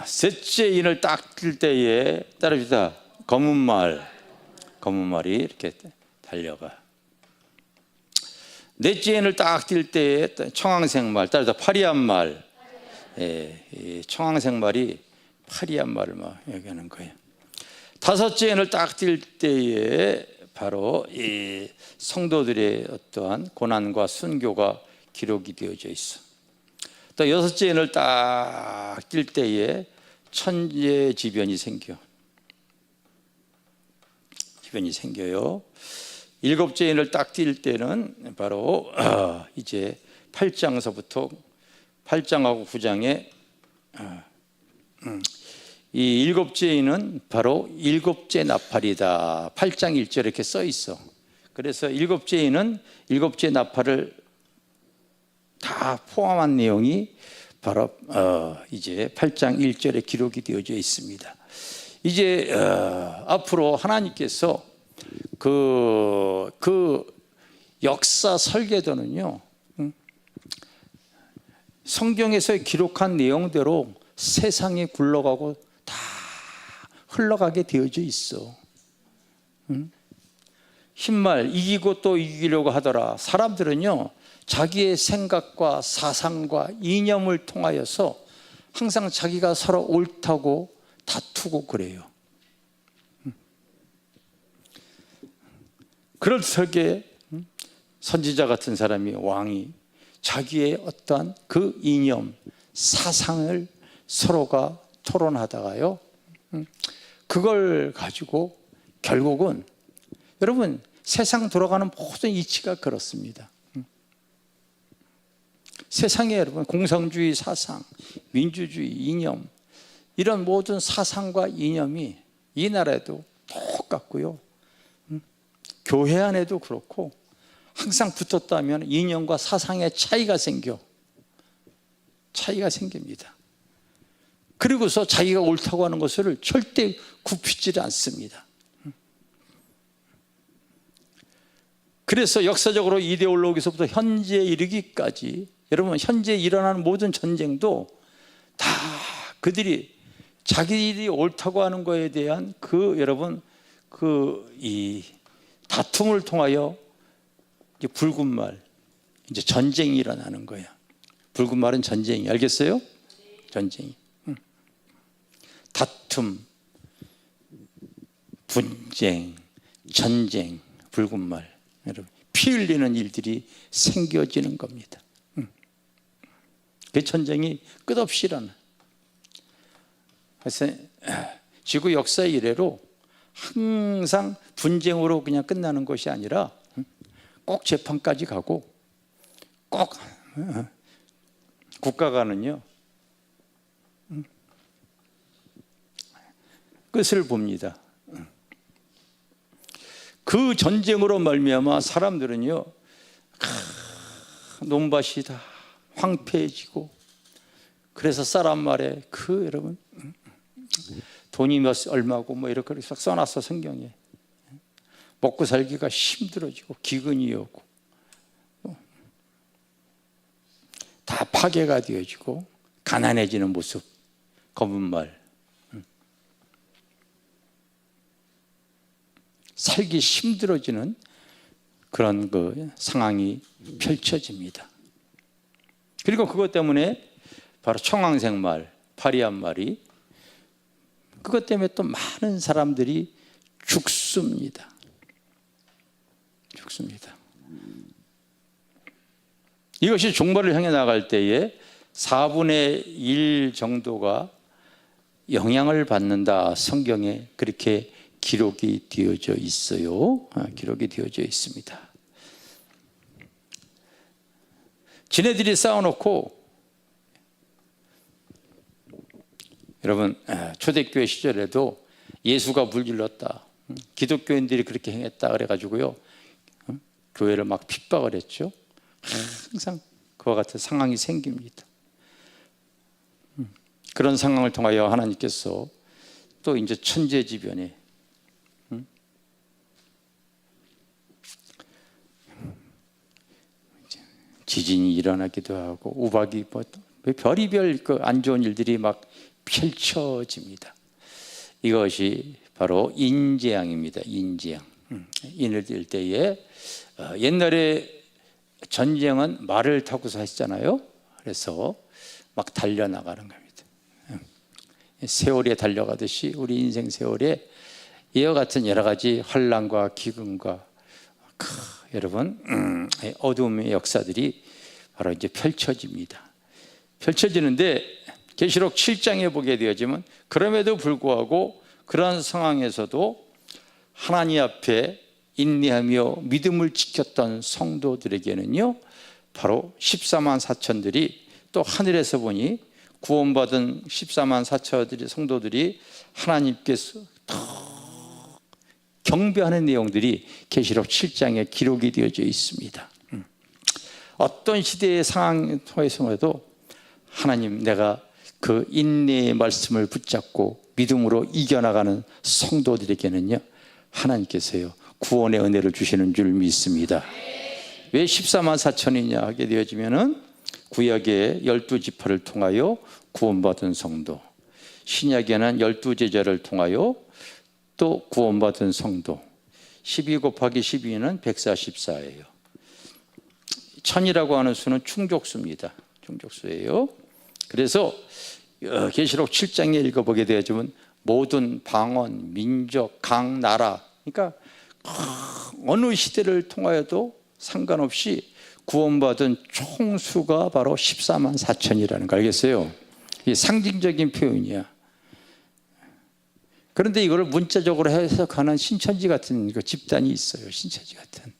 셋째 인을 딱 뜰 때에 따라합시다. 검은 말이 이렇게 달려가. 넷째 인을 딱 뜰 때에 청황색 말, 따라서 파리한 말. 청황색 말이 파리한 말을 막 얘기하는 거예요. 다섯째 인을 딱 뜰 때에 바로 이 성도들의 어떠한 고난과 순교가 기록이 되어져 있어. 또 여섯째 인을 딱 뜰 때에 천재지변이 생겨요. 일곱째 인을 딱 뜰 때는 바로 이제 8장서부터 8장하고 9장에 이 일곱째 인은 바로 일곱째 나팔이다. 8장 1절에 이렇게 써 있어. 그래서 일곱째 인은 일곱째 나팔을 다 포함한 내용이 바로 이제 8장 1절에 기록이 되어져 있습니다. 이제 앞으로 하나님께서 그 역사 설계도는요, 성경에서 기록한 내용대로 세상에 굴러가고 다 흘러가게 되어져 있어. 흰말 이기고 또 이기려고 하더라. 사람들은요 자기의 생각과 사상과 이념을 통하여서 항상 자기가 서로 옳다고 다투고 그래요. 그럴 적에 선지자 같은 사람이, 왕이 자기의 어떠한 그 이념, 사상을 서로가 토론하다가요, 그걸 가지고 결국은 여러분 세상 돌아가는 모든 이치가 그렇습니다. 세상에 여러분 공산주의 사상, 민주주의 이념, 이런 모든 사상과 이념이 이 나라에도 똑같고요, 교회 안에도 그렇고 항상 붙었다면 이념과 사상의 차이가 생깁니다. 그리고서 자기가 옳다고 하는 것을 절대 굽히지 않습니다. 그래서 역사적으로 이데올로기서부터 현재에 이르기까지 여러분 현재 일어나는 모든 전쟁도 다 그들이 자기들이 옳다고 하는 것에 대한 여러분 이 다툼을 통하여 이제 붉은 말, 이제 전쟁이 일어나는 거예요. 붉은 말은 전쟁이, 알겠어요? 전쟁이. 다툼, 분쟁, 전쟁, 붉은 말, 여러분 피 흘리는 일들이 생겨지는 겁니다. 그 전쟁이 끝없이 일어나. 그래서 지구 역사 이래로 항상 분쟁으로 그냥 끝나는 것이 아니라 꼭 재판까지 가고 꼭 국가가는요 끝을 봅니다. 그 전쟁으로 말미암아 사람들은요 논밭이 다 황폐해지고, 그래서 사람 말에 여러분 돈이 얼마고 뭐 이렇게 써놨어 성경에. 먹고 살기가 힘들어지고 기근이 오고 다 파괴가 되어지고 가난해지는 모습, 검은 말, 살기 힘들어지는 그런 상황이 펼쳐집니다. 그리고 그것 때문에 바로 청황색말, 파리한말이, 그것 때문에 또 많은 사람들이 죽습니다. 이것이 종말을 향해 나갈 때에 4분의 1 정도가 영향을 받는다, 성경에 그렇게 기록이 되어져 있어요. 기록이 되어져 있습니다. 지네들이 쌓아놓고, 여러분 초대교회 시절에도 예수가 물질렀다, 기독교인들이 그렇게 행했다 그래가지고요 교회를 막 핍박을 했죠. 항상 그와 같은 상황이 생깁니다. 그런 상황을 통하여 하나님께서 또 이제 천재지변에 지진이 일어나기도 하고 우박이 별의별 안 좋은 일들이 막 펼쳐집니다. 이것이 바로 인재앙입니다. 인재앙. 인을 뛸 때에 옛날에 전쟁은 말을 타고서 했잖아요. 그래서 막 달려나가는 겁니다. 세월에 달려가듯이 우리 인생 세월에 이와 같은 여러 가지 환난과 기근과 여러분 어두움의 역사들이 바로 이제 펼쳐집니다. 펼쳐지는데 계시록 7장에 보게 되어지면 그럼에도 불구하고 그러한 상황에서도 하나님 앞에 인내하며 믿음을 지켰던 성도들에게는요 바로 14만 4천들이 또 하늘에서 보니 구원받은 14만 4천들의 성도들이 하나님께서 더 경배하는 내용들이 계시록 7장에 기록이 되어져 있습니다. 어떤 시대의 상황 속에서도 하나님, 내가 그 인내의 말씀을 붙잡고 믿음으로 이겨나가는 성도들에게는요 하나님께서요 구원의 은혜를 주시는 줄 믿습니다. 왜 14만 4천이냐 하게 되어지면은 구약의 12지파를 통하여 구원받은 성도, 신약에는 12제자를 통하여 또 구원받은 성도, 12 곱하기 12는 144예요. 천이라고 하는 수는 충족수입니다. 충족수예요. 그래서 계시록 7장에 읽어보게 되어지면 모든 방언, 민족, 각 나라, 그러니까 어느 시대를 통하여도 상관없이 구원받은 총수가 바로 14만 4천이라는 거 알겠어요? 이게 상징적인 표현이야. 그런데 이걸 문자적으로 해석하는 신천지 같은 집단이 있어요. 신천지 같은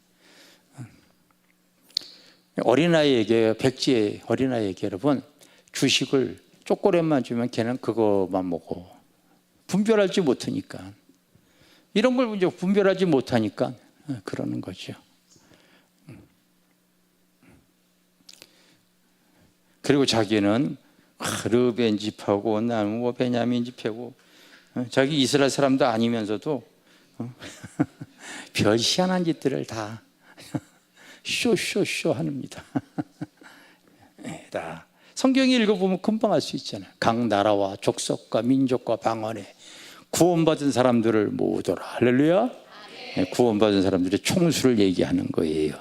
어린아이에게, 백지의 어린아이에게 여러분 주식을 초콜릿만 주면 걔는 그거만 먹어. 분별하지 못하니까, 이런 걸 이제 분별하지 못하니까 그러는 거죠. 그리고 자기는 르벤 집하고 나는 뭐 베냐민 집하고 자기 이스라엘 사람도 아니면서도 별 희한한 짓들을 다 쇼 합니다. 다 성경에 읽어보면 금방 알 수 있잖아요. 각 나라와 족속과 민족과 방언에 구원받은 사람들을 모으더라. 할렐루야. 구원받은 사람들의 총수를 얘기하는 거예요.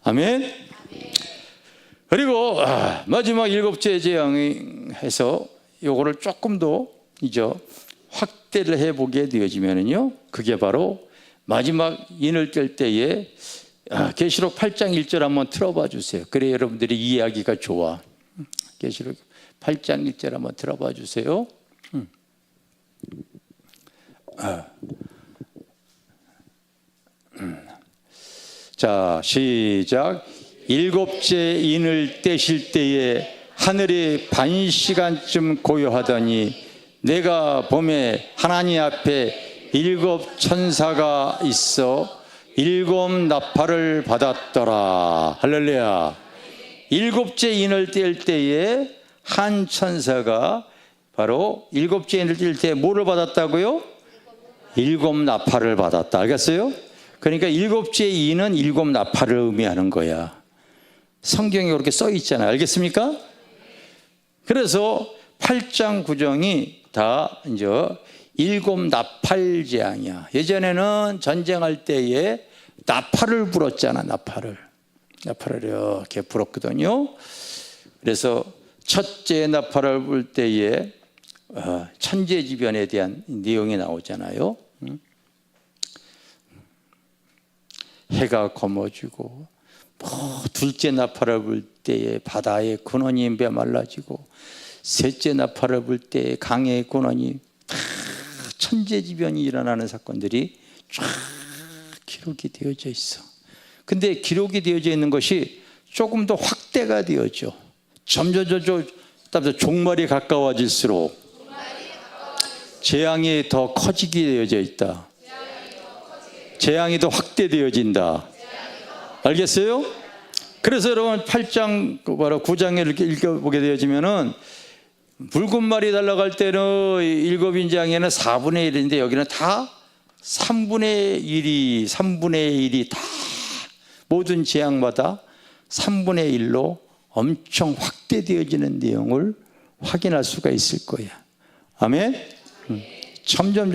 아멘. 그리고 마지막 7째 재앙에서 요거를 조금 더 이제 확대를 해보게 되어지면요, 그게 바로 마지막 인을 뗄 때에 계시록 8장 1절 한번 틀어봐 주세요. 그래 여러분들이 이해하기가 좋아. 계시록 8장 1절 한번 들어봐 주세요. 자, 시작. 일곱째 인을 떼실 때에 하늘이 반 시간쯤 고요하더니 내가 봄에 하나님 앞에 일곱 천사가 있어 일곱 나팔을 받았더라. 할렐루야. 일곱째 인을 뗄 때에 한 천사가 바로 일곱째 인을 뗄 때 뭐를 받았다고요? 일곱 나팔을 받았다. 알겠어요? 그러니까 일곱째 인은 일곱 나팔을 의미하는 거야. 성경에 그렇게 써 있잖아요. 알겠습니까? 그래서 8장 9장이 다 이제 일곱 나팔 재앙이야. 예전에는 전쟁할 때에 나팔을 불었잖아. 나팔을 이렇게 불었거든요. 그래서 첫째 나팔을 불 때에 천재지변에 대한 내용이 나오잖아요. 해가 검어지고, 둘째 나팔을 불 때에 바다의 근원이 메말라지고, 셋째 나팔을 불 때에 강의 근원이 다 천재지변이 일어나는 사건들이 쫙 기록이 되어져 있어. 근데 기록이 되어져 있는 것이 조금 더 확대가 되어져. 점점 종말이 가까워질수록 재앙이 더 커지게 되어져 있다. 재앙이 더 확대되어진다. 알겠어요? 그래서 여러분 8장, 9장에 이렇게 읽어보게 되어지면은 붉은 말이 날아갈 때는 일곱인장에는 4분의 1인데 여기는 다 3분의 1이 다 모든 재앙마다 3분의 1로 엄청 확대되어지는 내용을 확인할 수가 있을 거야. 아멘? 점점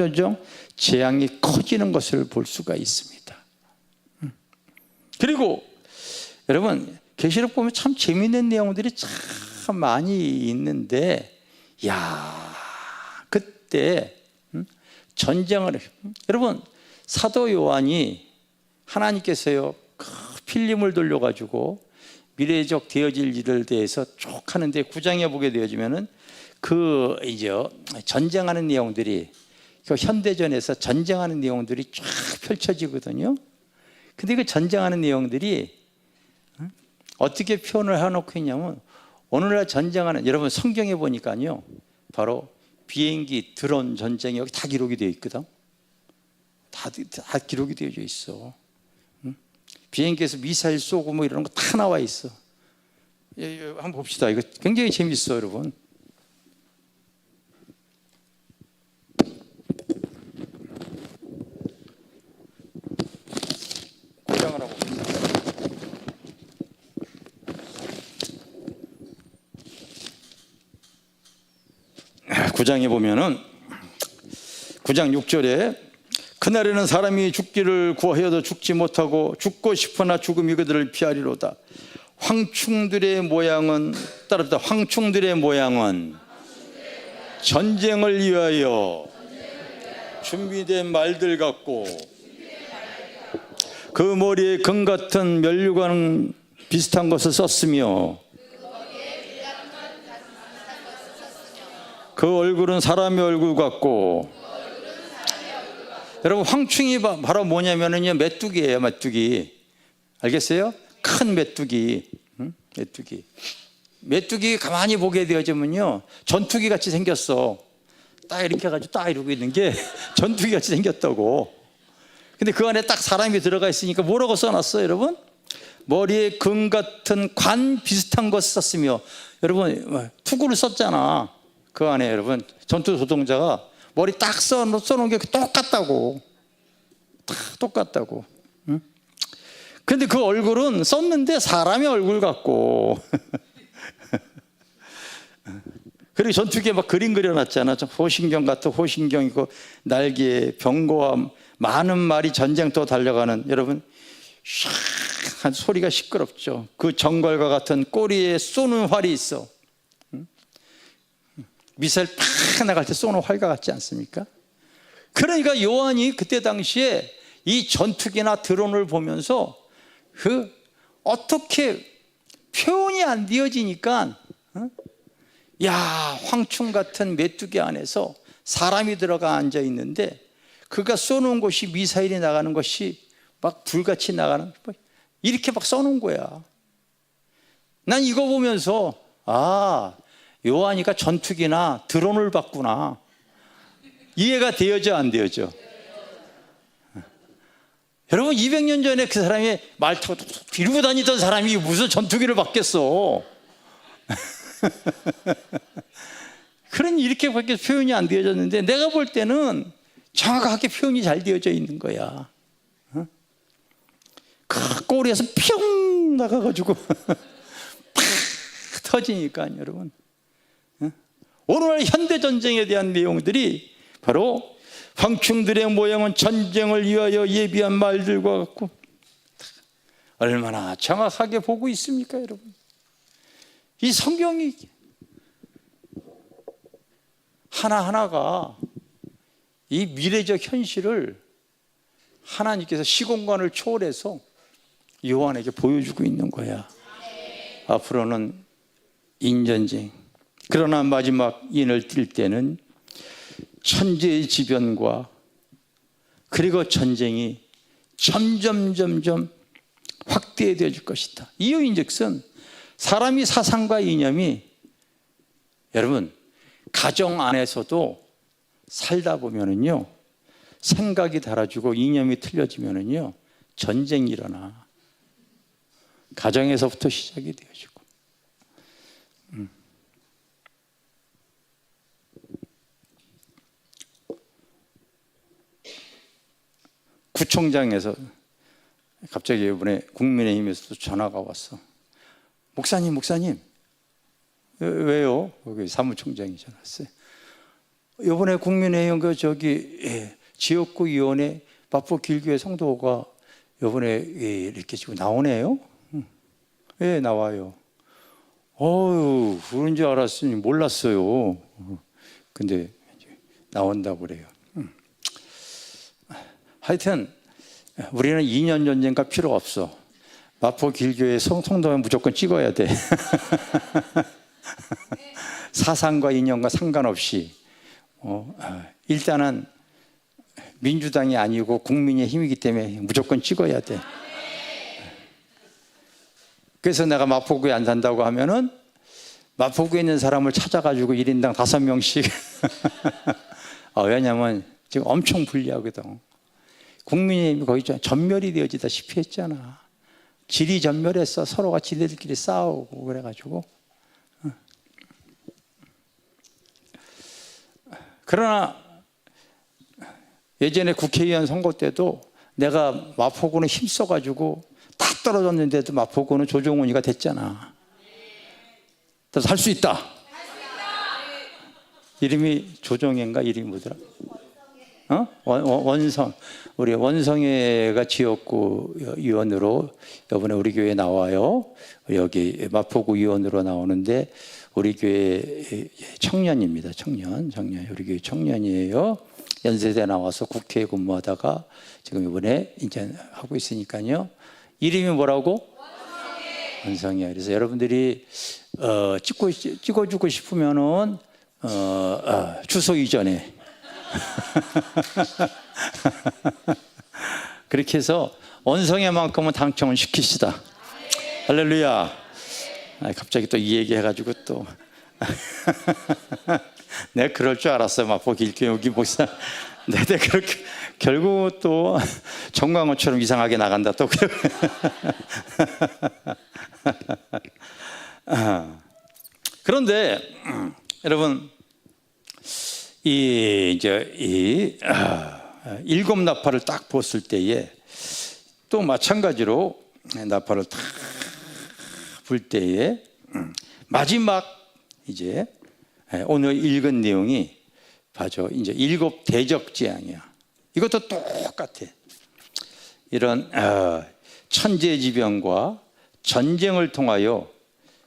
재앙이 커지는 것을 볼 수가 있습니다. 그리고 여러분 계시록 보면 참 재미있는 내용들이 참 많이 있는데, 그때 전쟁을 여러분 사도 요한이 하나님께서요 필름을 돌려가지고 미래적 되어질 일을 대해서 쭉 하는데 9장에 보게 되어지면은 그 이제 전쟁하는 내용들이 그 현대전에서 전쟁하는 내용들이 쫙 펼쳐지거든요. 근데 그 전쟁하는 내용들이 어떻게 표현을 해놓고 있냐면, 오늘날 전쟁하는, 여러분 성경에 보니까요 바로 비행기, 드론 전쟁이 여기 다 기록이 되어 있거든. 다 기록이 되어져 있어. 비행기에서 미사일 쏘고 뭐 이런 거 다 나와 있어. 한번 봅시다. 이거 굉장히 재밌어, 여러분. 고장을 하고 봅니다. 구장에 보면은 9장 6절에 그날에는 사람이 죽기를 구하여도 죽지 못하고 죽고 싶으나 죽음이 그들을 피하리로다. 황충들의 모양은 따릅니다. 황충들의 모양은 전쟁을 위하여 준비된 말들 같고, 그 머리에 금 같은 면류관 비슷한 것을 썼으며 그 얼굴은 사람의 얼굴 같고. 여러분 황충이 바로 뭐냐면요 메뚜기예요. 메뚜기. 알겠어요? 큰 메뚜기. 메뚜기 가만히 보게 되어지면요 전투기 같이 생겼어. 딱 이렇게 해가지고 딱 이러고 있는 게 전투기 같이 생겼다고. 근데 그 안에 딱 사람이 들어가 있으니까 뭐라고 써놨어요, 여러분? 머리에 금 같은 관 비슷한 것 썼으며. 여러분 투구를 썼잖아. 그 안에 여러분 전투 조종자가 머리 딱 써놓은 게 똑같다고. 다 똑같다고. 근데 그 얼굴은 썼는데 사람의 얼굴 같고. 그리고 전투기에 막 그림 그려놨잖아. 호신경 같은 호신경이고 날개에 병거와 많은 말이 전쟁터 달려가는. 여러분 한 소리가 시끄럽죠. 그 정갈과 같은 꼬리에 쏘는 활이 있어. 미사일 팍 나갈 때 쏘는 활과 같지 않습니까? 그러니까 요한이 그때 당시에 이 전투기나 드론을 보면서 어떻게 표현이 안 되어지니까, 황충 같은 메뚜기 안에서 사람이 들어가 앉아 있는데 그가 쏘는 것이, 미사일이 나가는 것이 막 불같이 나가는, 이렇게 막 써놓은 거야. 난 이거 보면서 요한이가 전투기나 드론을 봤구나. 이해가 되어져 안 되어져? 여러분 200년 전에 그 사람이 말 타고 뒤로 다니던 사람이 무슨 전투기를 받겠어. 그러니 이렇게밖에 표현이 안 되어졌는데 내가 볼 때는 정확하게 표현이 잘 되어져 있는 거야. 그 꼬리에서 뿅 나가가지고 팍 터지니까 여러분. 오늘날 현대전쟁에 대한 내용들이 바로 황충들의 모양은 전쟁을 위하여 예비한 말들과 같고, 얼마나 정확하게 보고 있습니까 여러분. 이 성경이 하나하나가 이 미래적 현실을 하나님께서 시공간을 초월해서 요한에게 보여주고 있는 거야. 앞으로는 인전쟁, 그러나 마지막 인을 띌 때는 천재의 지변과 그리고 전쟁이 점점 확대되어질 것이다. 이유인즉슨 사람이 사상과 이념이, 여러분 가정 안에서도 살다 보면은요, 생각이 달라지고 이념이 틀려지면은요, 전쟁이 일어나. 가정에서부터 시작이 되어지고. 구청장에서 갑자기 이번에 국민의힘에서도 전화가 왔어. 목사님 왜요? 거기 사무총장이 전화 왔어요. 이번에 국민의힘 지역구 위원회 마포 길교회 성도가 이번에 이렇게 지금 나오네요. 예, 나와요. 그런 줄 알았으니 몰랐어요. 근데 나온다고 그래요. 하여튼 우리는 2년 전쟁과 필요 없어. 마포 길교회 성도면 무조건 찍어야 돼. 사상과 이념과 상관없이 일단은 민주당이 아니고 국민의 힘이기 때문에 무조건 찍어야 돼. 그래서 내가 마포구에 안 산다고 하면은 마포구에 있는 사람을 찾아가지고 1인당 5명씩 왜냐면 지금 엄청 불리하거든. 국민의힘이 거의 전멸이 되어지다시피 했잖아. 질이 전멸했어. 서로가 지들끼리 싸우고 그래가지고. 그러나 예전에 국회의원 선거 때도 내가 마포구는 힘써가지고 다 떨어졌는데도 마포구는 조정훈이가 됐잖아. 그래서 할 수 있다. 이름이 조정혜인가? 이름이 뭐더라? 원성. 우리 원성애가 지역구 위원으로 이번에 우리 교회에 나와요. 여기 마포구 위원으로 나오는데 우리 교회 청년입니다. 청년. 우리 교회 청년이에요. 연세대 나와서 국회에 근무하다가 지금 이번에 이제 하고 있으니까요. 이름이 뭐라고? 원성애. 그래서 여러분들이 찍어주고 싶으면은 주소 이전에 그렇게 해서 원성애만큼은 당첨을 시키시다. 할렐루야. 갑자기 또 이 얘기 해가지고 또 내가 그럴 줄 알았어요. 마포 길교회 여기 목사. 내가 그렇게 결국 또 정광호처럼 이상하게 나간다 또. 그런데 여러분 일곱 나팔을 딱 부었을 때에 또 마찬가지로 나팔을 딱 불 때에 마지막 이제 오늘 읽은 내용이 바로 이제 일곱 대적 재앙이야. 이것도 똑같아. 이런 천재지변과 전쟁을 통하여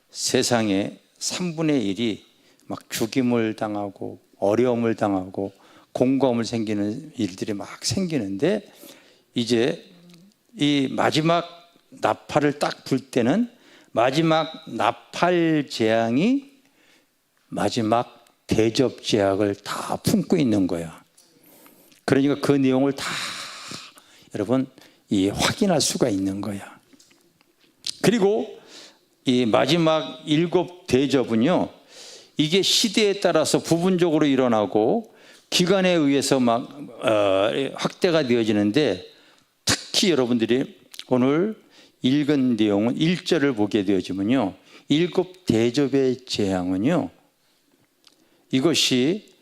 세상의 3분의 1이 막 죽임을 당하고 어려움을 당하고 공검을 생기는 일들이 막 생기는데, 이제 이 마지막 나팔을 딱 불 때는 마지막 나팔 재앙이 마지막 대접 재앙을 다 품고 있는 거야. 그러니까 그 내용을 다 여러분 확인할 수가 있는 거야. 그리고 이 마지막 7 대접은요, 이게 시대에 따라서 부분적으로 일어나고 기간에 의해서 막 확대가 되어지는데, 특히 여러분들이 오늘 읽은 내용은 1절을 보게 되어지면요, 7 대접의 재앙은요, 이것이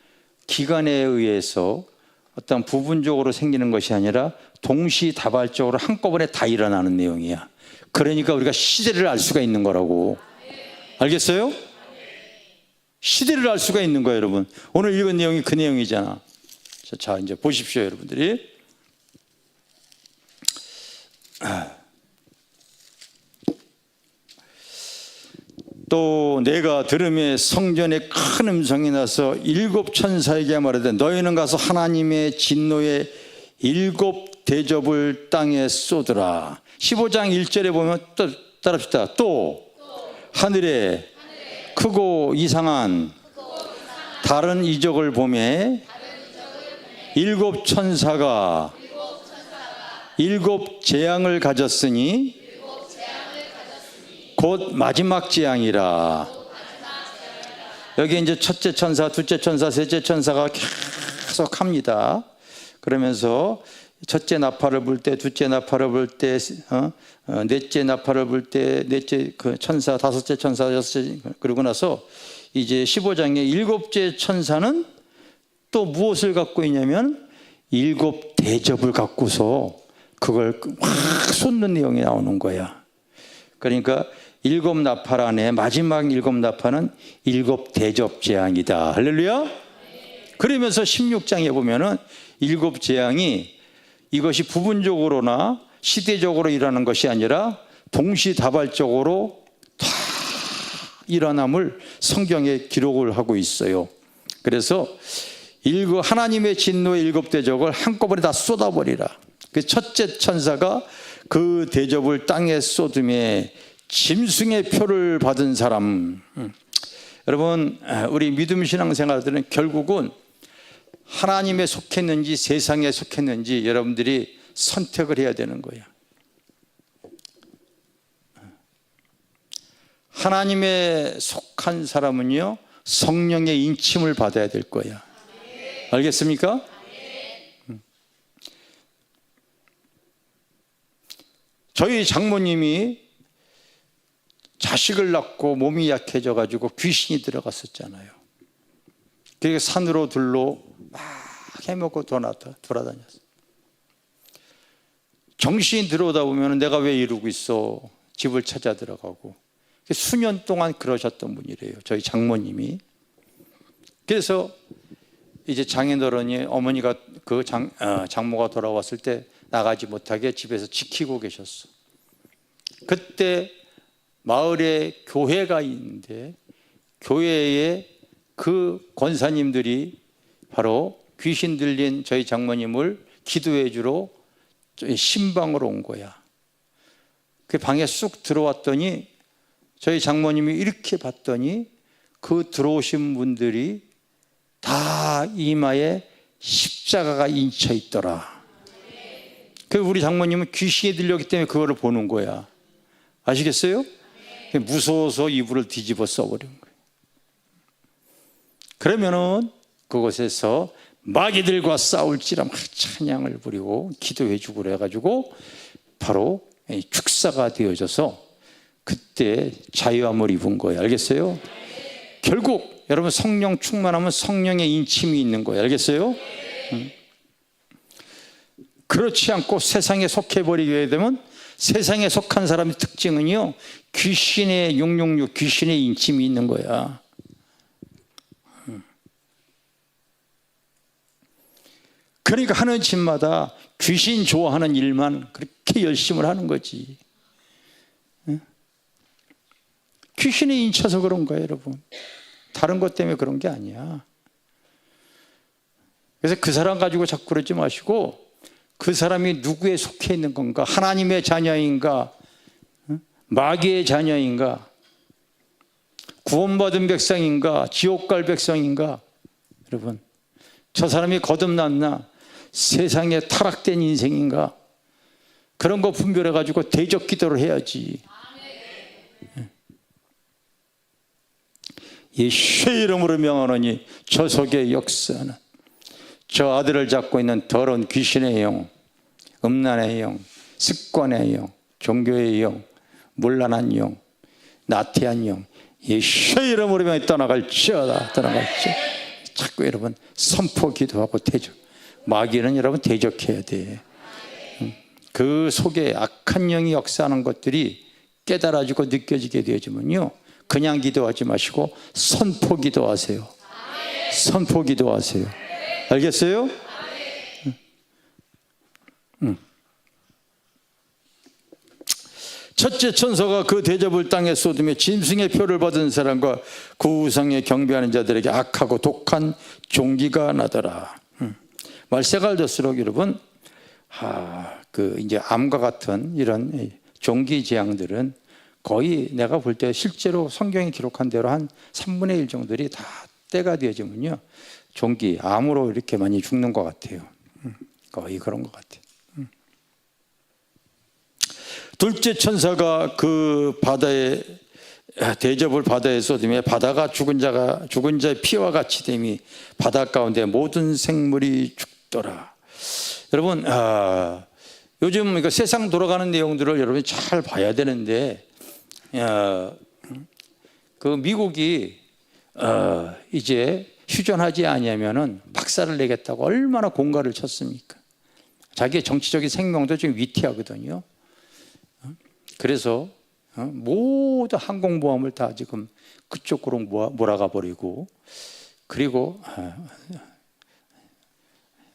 기간에 의해서 어떤 부분적으로 생기는 것이 아니라 동시다발적으로 한꺼번에 다 일어나는 내용이야. 그러니까 우리가 시대를 알 수가 있는 거라고. 알겠어요? 시대를 알 수가 있는 거예요, 여러분. 오늘 읽은 내용이 그 내용이잖아. 자, 이제 보십시오, 여러분들이. 또 내가 들음에 성전에 큰 음성이 나서 7 천사에게 말하되 너희는 가서 하나님의 진노의 7 대접을 땅에 쏟으라. 15장 1절에 보면 또 따라합시다. 또 하늘에 크고 이상한 다른 이적을 보매 7 천사가 7 재앙을 가졌으니 곧 마지막 재앙이라. 여기 이제 첫째 천사, 둘째 천사, 셋째 천사가 계속 합니다. 그러면서 첫째 나팔을 불 때, 둘째 나팔을 불 때, 넷째 나팔을 불 때, 넷째 그 천사, 다섯째 천사, 여섯째, 그러고 나서 이제 15장의 7째 천사는 또 무엇을 갖고 있냐면 7 대접을 갖고서 그걸 확 쏟는 내용이 나오는 거야. 그러니까 7 나팔 안에 마지막 7 나팔은 7 대접 재앙이다. 할렐루야. 그러면서 16장에 보면은 7 재앙이 이것이 부분적으로나 시대적으로 일어나는 것이 아니라 동시다발적으로 다 일어남을 성경에 기록을 하고 있어요. 그래서 하나님의 진노의 7 대접을 한꺼번에 다 쏟아버리라. 그 첫째 천사가 그 대접을 땅에 쏟음에 짐승의 표를 받은 사람. 여러분, 우리 믿음 신앙생활들은 결국은 하나님에 속했는지 세상에 속했는지 여러분들이 선택을 해야 되는 거예요. 하나님에 속한 사람은요, 성령의 인침을 받아야 될 거야. 알겠습니까? 저희 장모님이 자식을 낳고 몸이 약해져 가지고 귀신이 들어갔었잖아요. 그러니까 산으로 들로 막 해먹고 돌아다녔어요. 정신이 들어오다 보면 내가 왜 이러고 있어? 집을 찾아 들어가고. 수년 동안 그러셨던 분이래요, 저희 장모님이. 그래서 이제 장인어른이, 어머니가 그 장모가 돌아왔을 때 나가지 못하게 집에서 지키고 계셨어. 그때 마을에 교회가 있는데 교회에 그 권사님들이 바로 귀신 들린 저희 장모님을 기도해 주러 신방으로 온 거야. 그 방에 쑥 들어왔더니 저희 장모님이 이렇게 봤더니 그 들어오신 분들이 다 이마에 십자가가 인쳐 있더라. 그 우리 장모님은 귀신이 들렸기 때문에 그거를 보는 거야. 아시겠어요? 무서워서 이불을 뒤집어 써버린 거예요. 그러면은 그곳에서 마귀들과 싸울지라 찬양을 부리고 기도해 주고 그래가지고 바로 축사가 되어져서 그때 자유함을 입은 거예요. 알겠어요? 결국 여러분, 성령 충만하면 성령의 인침이 있는 거예요. 알겠어요? 그렇지 않고 세상에 속해버리게 되면, 세상에 속한 사람의 특징은요, 귀신의 666, 귀신의 인침이 있는 거야. 그러니까 하는 집마다 귀신 좋아하는 일만 그렇게 열심히 하는 거지. 귀신에 인쳐서 그런 거예요, 여러분. 다른 것 때문에 그런 게 아니야. 그래서 그 사람 가지고 자꾸 그러지 마시고, 그 사람이 누구에 속해 있는 건가? 하나님의 자녀인가? 마귀의 자녀인가? 구원받은 백성인가? 지옥 갈 백성인가? 여러분, 저 사람이 거듭났나? 세상에 타락된 인생인가? 그런 거 분별해 가지고 대적 기도를 해야지. 예수의 이름으로 명하노니 저 속에 역사는 저 아들을 잡고 있는 더러운 귀신의 영, 음란의 영, 습관의 영, 종교의 영, 문란한 영, 나태한 영, 예수의 이름으로 명하여 떠나갈지어다. 떠나갈지어다. 자꾸 여러분 선포 기도하고 대적, 마귀는 여러분 대적해야 돼. 그 속에 악한 영이 역사하는 것들이 깨달아지고 느껴지게 되어지면요, 그냥 기도하지 마시고 선포 기도하세요. 선포 기도하세요. 알겠어요? 첫째 천사가 그 대접을 땅에 쏟으며 짐승의 표를 받은 사람과 그 우상에 경배하는 자들에게 악하고 독한 종기가 나더라. 말세가 갈수록 여러분, 이제 암과 같은 이런 종기 재앙들은 거의 내가 볼 때 실제로 성경이 기록한 대로 한 3분의 1 정도들이 다 때가 되어지면요, 종기, 암으로 이렇게 많이 죽는 것 같아요. 거의 그런 것 같아요. 둘째 천사가 그 바다에 대접을 바다에 쏟으며 바다가 죽은 자의 피와 같이 됨이 바다 가운데 모든 생물이 죽더라. 여러분, 요즘 세상 돌아가는 내용들을 여러분이 잘 봐야 되는데, 그 미국이 이제 휴전하지 아니하면은 박살을 내겠다고 얼마나 공갈을 쳤습니까? 자기의 정치적인 생명도 지금 위태하거든요. 그래서 모든 항공모함을 다 지금 그쪽으로 몰아가 버리고, 그리고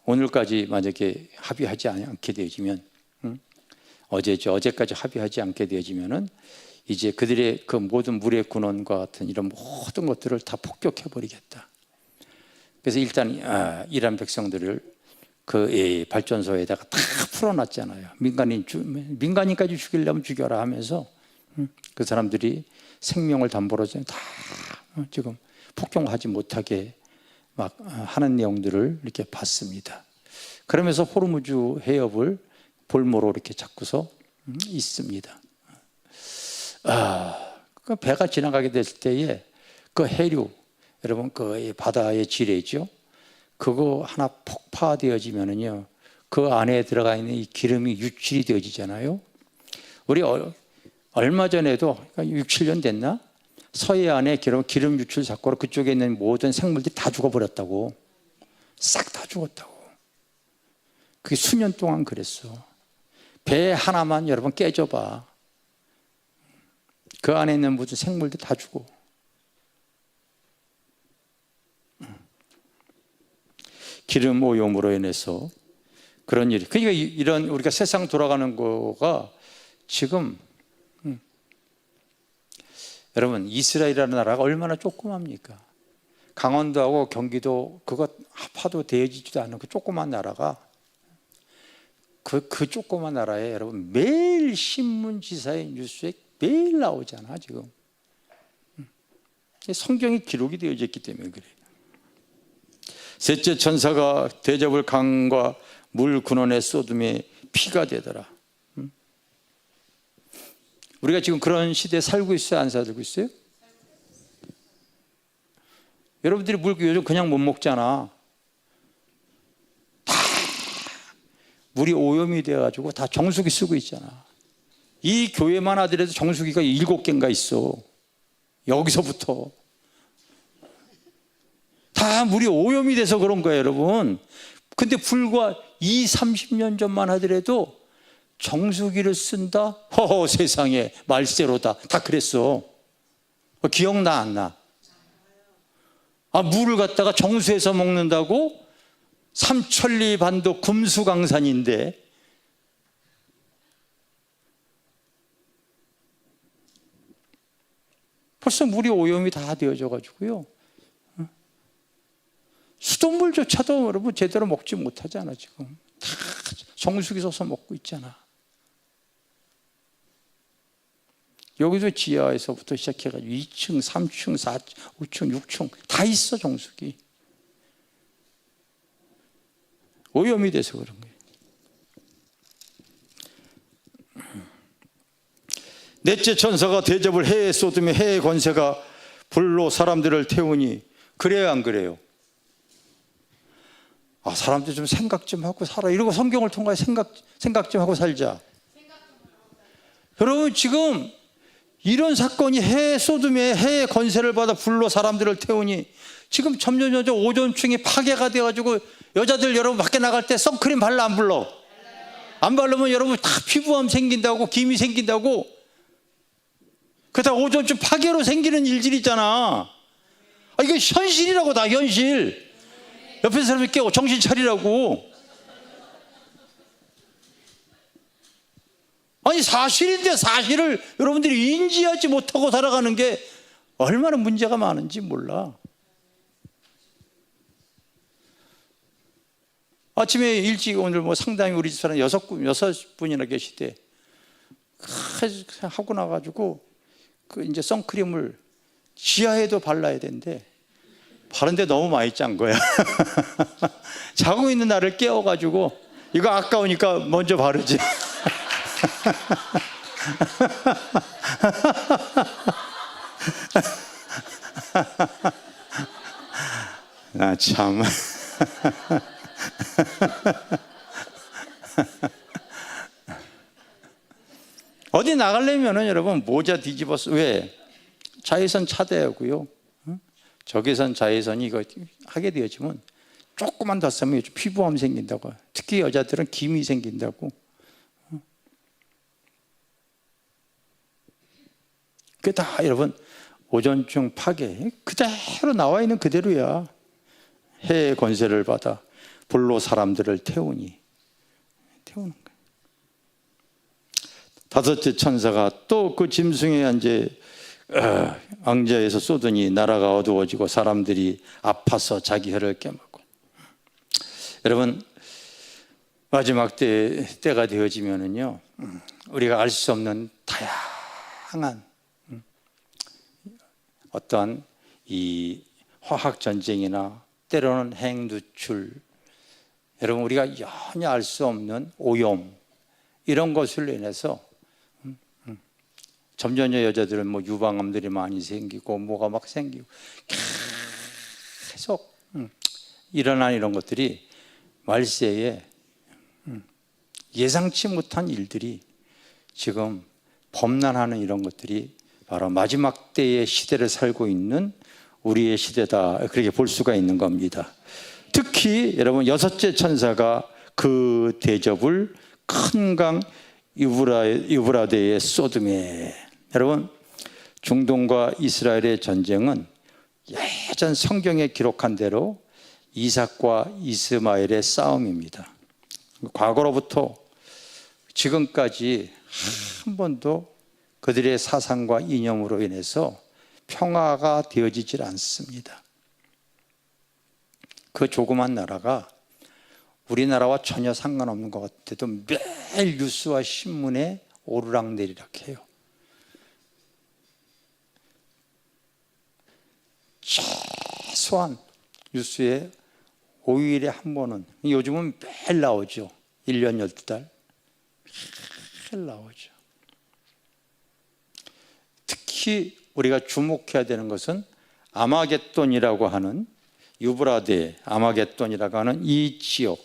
오늘까지 만약에 합의하지 않게 되어지면, 어제까지 합의하지 않게 되어지면은 이제 그들의 그 모든 물의 군원과 같은 이런 모든 것들을 다 폭격해 버리겠다. 그래서 일단 이란 백성들을 그 발전소에다가 다 풀어놨잖아요. 민간인까지 죽이려면 죽여라 하면서 그 사람들이 생명을 담보로 다 지금 폭격하지 못하게 막 하는 내용들을 이렇게 봤습니다. 그러면서 호르무즈 해협을 볼모로 이렇게 잡고서 있습니다. 그 배가 지나가게 됐을 때에 그 해류, 여러분 그 바다의 지뢰죠. 그거 하나 폭파되어지면은요, 그 안에 들어가 있는 이 기름이 유출이 되어지잖아요. 우리 얼마 전에도 6, 7년 됐나? 서해안에 기름 유출 사고로 그쪽에 있는 모든 생물들이 다 죽어버렸다고. 싹 다 죽었다고. 그게 수년 동안 그랬어. 배 하나만 여러분 깨져봐. 그 안에 있는 모든 생물들 다 죽어. 기름 오염으로 인해서 그런 일이. 그러니까 이런 우리가 세상 돌아가는 거가 지금, 여러분 이스라엘이라는 나라가 얼마나 조그맣니까? 강원도하고 경기도 그거 합하도 되어지지도 않은 그 조그만 나라가, 그 조그만 나라에 여러분 매일 신문지사의 뉴스에 매일 나오잖아 지금. 성경이 기록이 되어져 있기 때문에 그래. 셋째 천사가 대접을 강과 물 근원에 쏟음에 피가 되더라. 우리가 지금 그런 시대에 살고 있어요? 안 살고 있어요? 여러분들이 물 요즘 그냥 못 먹잖아. 다 물이 오염이 돼가지고 다 정수기 쓰고 있잖아. 이 교회만 하더라도 정수기가 7개인가 있어. 여기서부터 다 물이 오염이 돼서 그런 거예요, 여러분. 근데 불과 30년 전만 하더라도 정수기를 쓴다? 허허, 세상에 말세로다. 다 그랬어. 기억나 안 나? 물을 갖다가 정수해서 먹는다고? 삼천리 반도 금수강산인데. 벌써 물이 오염이 다 되어져 가지고요, 수돗물조차도 여러분 제대로 먹지 못하잖아. 지금 다 정수기 써서 먹고 있잖아. 여기도 지하에서부터 시작해가지고 2층, 3층, 4층, 5층, 6층 다 있어 정수기. 오염이 돼서 그런 거예요. 넷째 천사가 대접을 해에 쏟으며 해의 권세가 불로 사람들을 태우니. 그래요, 안 그래요? 사람들 좀 생각 좀 하고 살아. 이러고 성경을 통해 생각 좀 하고 살자. 여러분, 지금 이런 사건이 소돔의 해의 권세를 받아 불로 사람들을 태우니 지금 점점 오존층이 파괴가 돼가지고 여자들 여러분 밖에 나갈 때 선크림 발라 안 불러? 안 바르면 여러분 다 피부암 생긴다고, 김이 생긴다고. 그다 오존층 파괴로 생기는 일들이 있잖아. 이거 현실이라고. 다 현실. 옆에 사람이 깨워 정신 차리라고. 사실인데 사실을 여러분들이 인지하지 못하고 살아가는 게 얼마나 문제가 많은지 몰라. 아침에 일찍 오늘 상당히 우리 집 사람 6분이나 계시대. 하고 나가지고 이제 선크림을 지하에도 발라야 된대. 바른데 너무 많이 짠 거야. 자고 있는 나를 깨워가지고 이거 아까우니까 먼저 바르지. 참. 어디 나가려면은 여러분 모자 뒤집어서, 왜? 자외선 차단하고요. 적외선 자외선이 이거 하게 되어지면 조금만 더 쓰면 피부암 생긴다고. 특히 여자들은 김이 생긴다고. 그게 다 여러분 오존층 파괴 그대로 나와 있는 그대로야. 해의 권세를 받아 불로 사람들을 태우는 거예요. 다섯째 천사가 또 그 짐승의 이제 앙자에서 쏘더니 나라가 어두워지고 사람들이 아파서 자기 혀를 깨물고. 여러분, 마지막 때가 되어지면은요, 우리가 알 수 없는 다양한 어떠한 이 화학 전쟁이나 때로는 핵누출, 여러분 우리가 전혀 알 수 없는 오염, 이런 것으로 인해서 점점 여자들은 유방암들이 많이 생기고 뭐가 막 생기고 계속 일어난 이런 것들이 말세에 예상치 못한 일들이 지금 범람하는 이런 것들이 바로 마지막 때의 시대를 살고 있는 우리의 시대다, 그렇게 볼 수가 있는 겁니다. 특히 여러분 여섯째 천사가 그 대접을 큰 강 유브라데의 소돔에. 여러분, 중동과 이스라엘의 전쟁은 예전 성경에 기록한 대로 이삭과 이스마엘의 싸움입니다. 과거로부터 지금까지 한 번도 그들의 사상과 이념으로 인해서 평화가 되어지질 않습니다. 그 조그만 나라가 우리나라와 전혀 상관없는 것 같아도 매일 뉴스와 신문에 오르락내리락 해요. 최소한 뉴스에 5일에 한 번은, 요즘은 매일 나오죠. 1년 12달 매일 나오죠. 특히 우리가 주목해야 되는 것은 아마겟돈이라고 하는, 유브라데 아마겟돈이라고 하는 이 지역,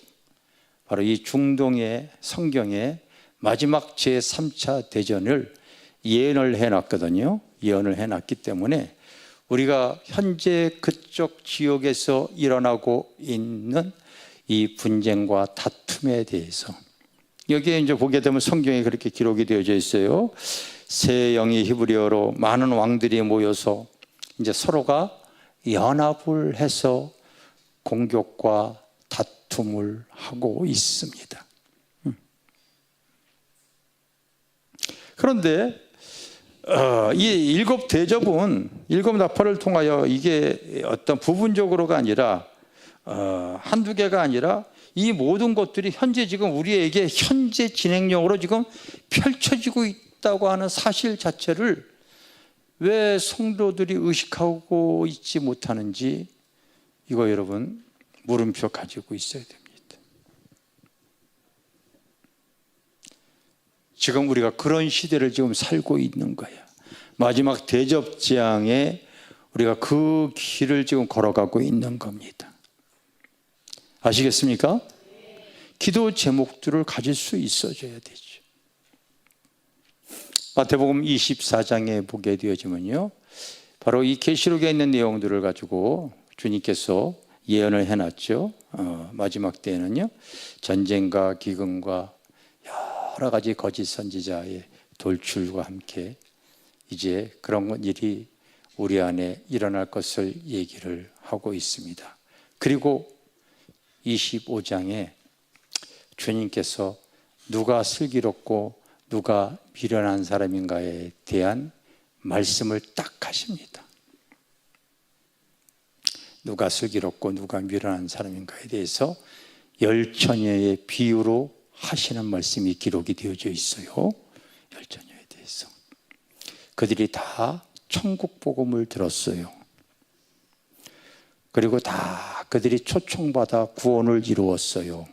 바로 이 중동의 성경에 마지막 제3차 대전을 예언을 해놨거든요. 예언을 해놨기 때문에 우리가 현재 그쪽 지역에서 일어나고 있는 이 분쟁과 다툼에 대해서, 여기에 이제 보게 되면 성경에 그렇게 기록이 되어져 있어요. 새 영이 히브리어로 많은 왕들이 모여서 이제 서로가 연합을 해서 공격과 다툼을 하고 있습니다. 그런데 이 일곱 대접은, 일곱 나팔을 통하여 이게 어떤 부분적으로가 아니라 한두 개가 아니라 이 모든 것들이 현재 지금 우리에게 현재 진행형으로 지금 펼쳐지고 있다고 하는 사실 자체를 왜 성도들이 의식하고 있지 못하는지, 이거 여러분 물음표 가지고 있어야 됩니다. 지금 우리가 그런 시대를 지금 살고 있는 거야. 마지막 대접재앙에 우리가 그 길을 지금 걸어가고 있는 겁니다. 아시겠습니까? 기도 제목들을 가질 수 있어줘야 되죠. 마태복음 24장에 보게 되어지면요, 바로 이 계시록에 있는 내용들을 가지고 주님께서 예언을 해놨죠. 마지막 때에는요, 전쟁과 기근과 여러 가지 거짓 선지자의 돌출과 함께 이제 그런 일이 우리 안에 일어날 것을 얘기를 하고 있습니다. 그리고 25장에 주님께서 누가 슬기롭고 누가 미련한 사람인가에 대한 말씀을 딱 하십니다. 누가 슬기롭고 누가 미련한 사람인가에 대해서 10처녀의 비유로 하시는 말씀이 기록이 되어져 있어요. 10처녀에 대해서. 그들이 다 천국 복음을 들었어요. 그리고 다 그들이 초청받아 구원을 이루었어요.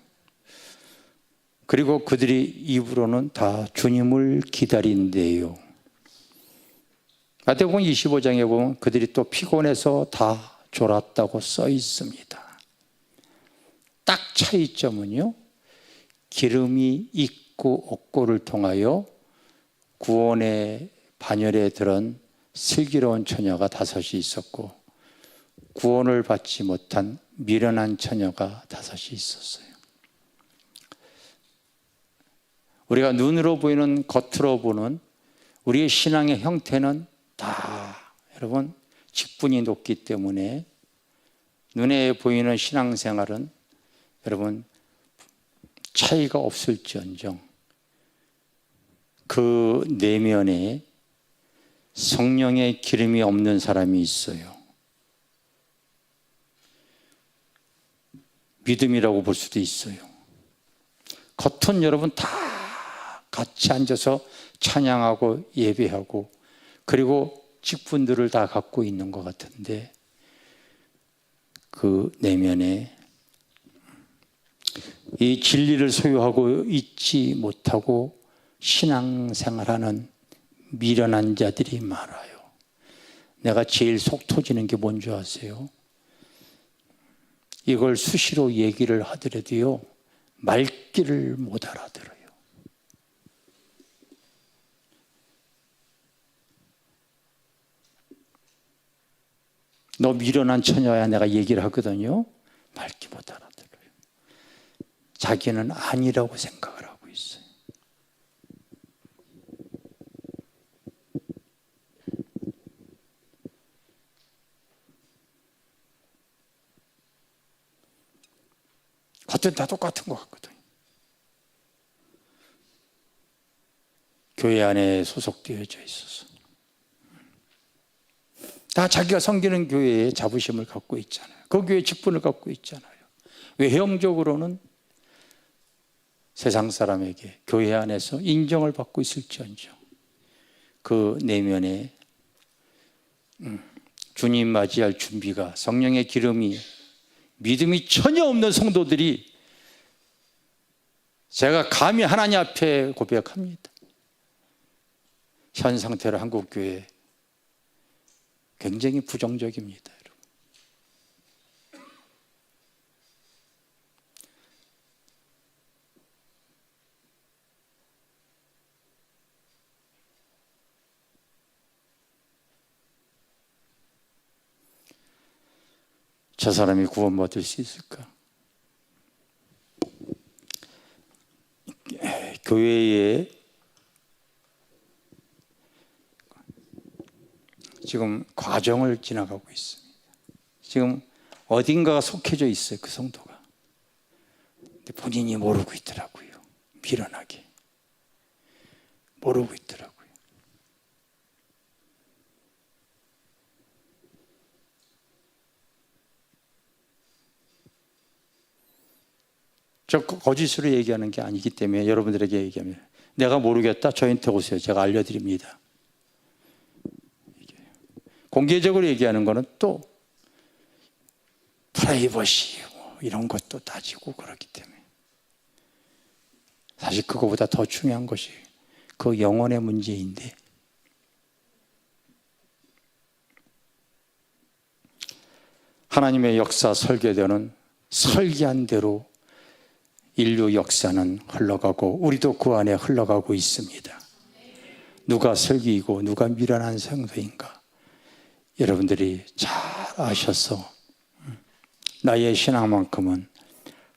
그리고 그들이 입으로는 다 주님을 기다린대요. 마태복음 25장에 보면 그들이 또 피곤해서 다 졸았다고 써 있습니다. 딱 차이점은요, 기름이 있고 없고를 통하여 구원의 반열에 들은 슬기로운 처녀가 5이 있었고, 구원을 받지 못한 미련한 처녀가 5이 있었어요. 우리가 눈으로 보이는, 겉으로 보는 우리의 신앙의 형태는 다 여러분 직분이 높기 때문에 눈에 보이는 신앙생활은 여러분 차이가 없을지언정 그 내면에 성령의 기름이 없는 사람이 있어요. 믿음이라고 볼 수도 있어요. 겉은 여러분 다 같이 앉아서 찬양하고 예배하고 그리고 직분들을 다 갖고 있는 것 같은데 그 내면에 이 진리를 소유하고 있지 못하고 신앙생활하는 미련한 자들이 많아요. 내가 제일 속 터지는 게 뭔지 아세요? 이걸 수시로 얘기를 하더라도요, 말귀를 못 알아들어요. 너 미련한 처녀야 내가 얘기를 하거든요. 말귀 못 알아들어요. 자기는 아니라고 생각을 하고 있어요. 겉은 다 똑같은 것 같거든요. 교회 안에 소속되어져 있어서 다 자기가 섬기는 교회에 자부심을 갖고 있잖아요. 그 교회에 직분을 갖고 있잖아요. 외형적으로는 세상 사람에게 교회 안에서 인정을 받고 있을지언정 그 내면에 주님 맞이할 준비가, 성령의 기름이, 믿음이 전혀 없는 성도들이, 제가 감히 하나님 앞에 고백합니다. 현 상태로 한국교회 굉장히 부정적입니다. 여러분. 저 사람이 구원받을 수 있을까? 교회에 지금 과정을 지나가고 있습니다. 지금 어딘가가 속해져 있어요, 그 성도가. 근데 본인이 모르고 있더라고요. 미련하게 모르고 있더라고요. 저 거짓으로 얘기하는 게 아니기 때문에 여러분들에게 얘기합니다. 내가 모르겠다, 저한테 오세요. 제가 알려드립니다. 공개적으로 얘기하는 거는 또 프라이버시 이런 것도 따지고 그렇기 때문에 사실 그거보다 더 중요한 것이 그 영혼의 문제인데 하나님의 역사 설계되는 설계한 대로 인류 역사는 흘러가고 우리도 그 안에 흘러가고 있습니다. 누가 설계이고 누가 미련한 성도인가 여러분들이 잘 아셔서 나의 신앙만큼은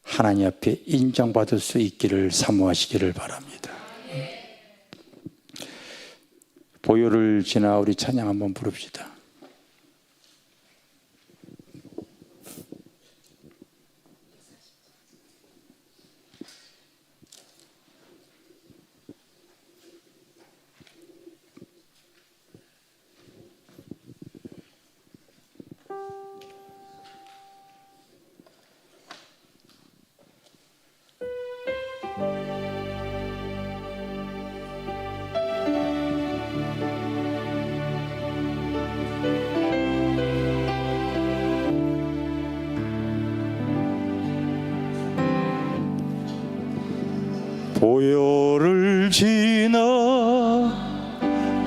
하나님 앞에 인정받을 수 있기를 사모하시기를 바랍니다. 보혈을 지나 우리 찬양 한번 부릅시다. 보혈을 지나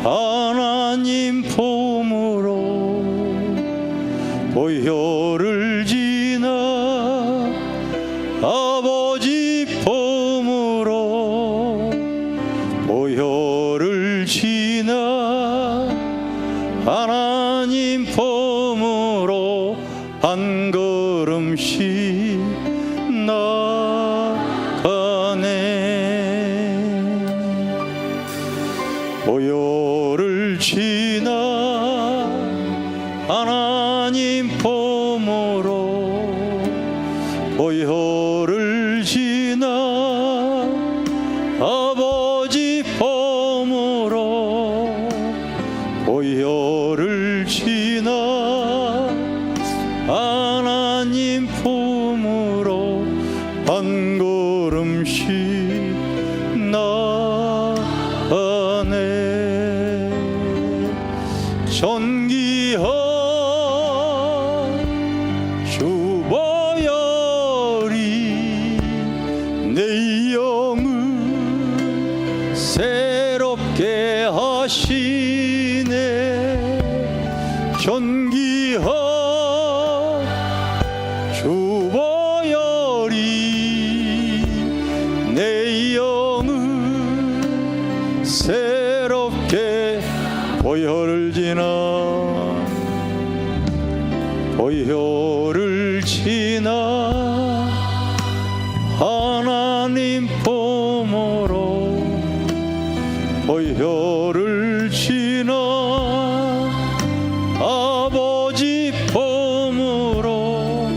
하나님 품으로 보혈을 지나 아버지 품으로 보혈을 지나 하나님 품으로 한 걸음씩 보혈을 지나 하나님 품으로 보혈을 지나 아버지 품으로 보혈을 지나 하나님 품으로 한 걸음씩 존귀한 주 보혈이 내 영을 새롭게 하시네. 존귀한 주 보혈이 내 영을 새롭게 보혈을 지나 보혈을 지나 하나님 품으로 보혈을 지나 아버지 품으로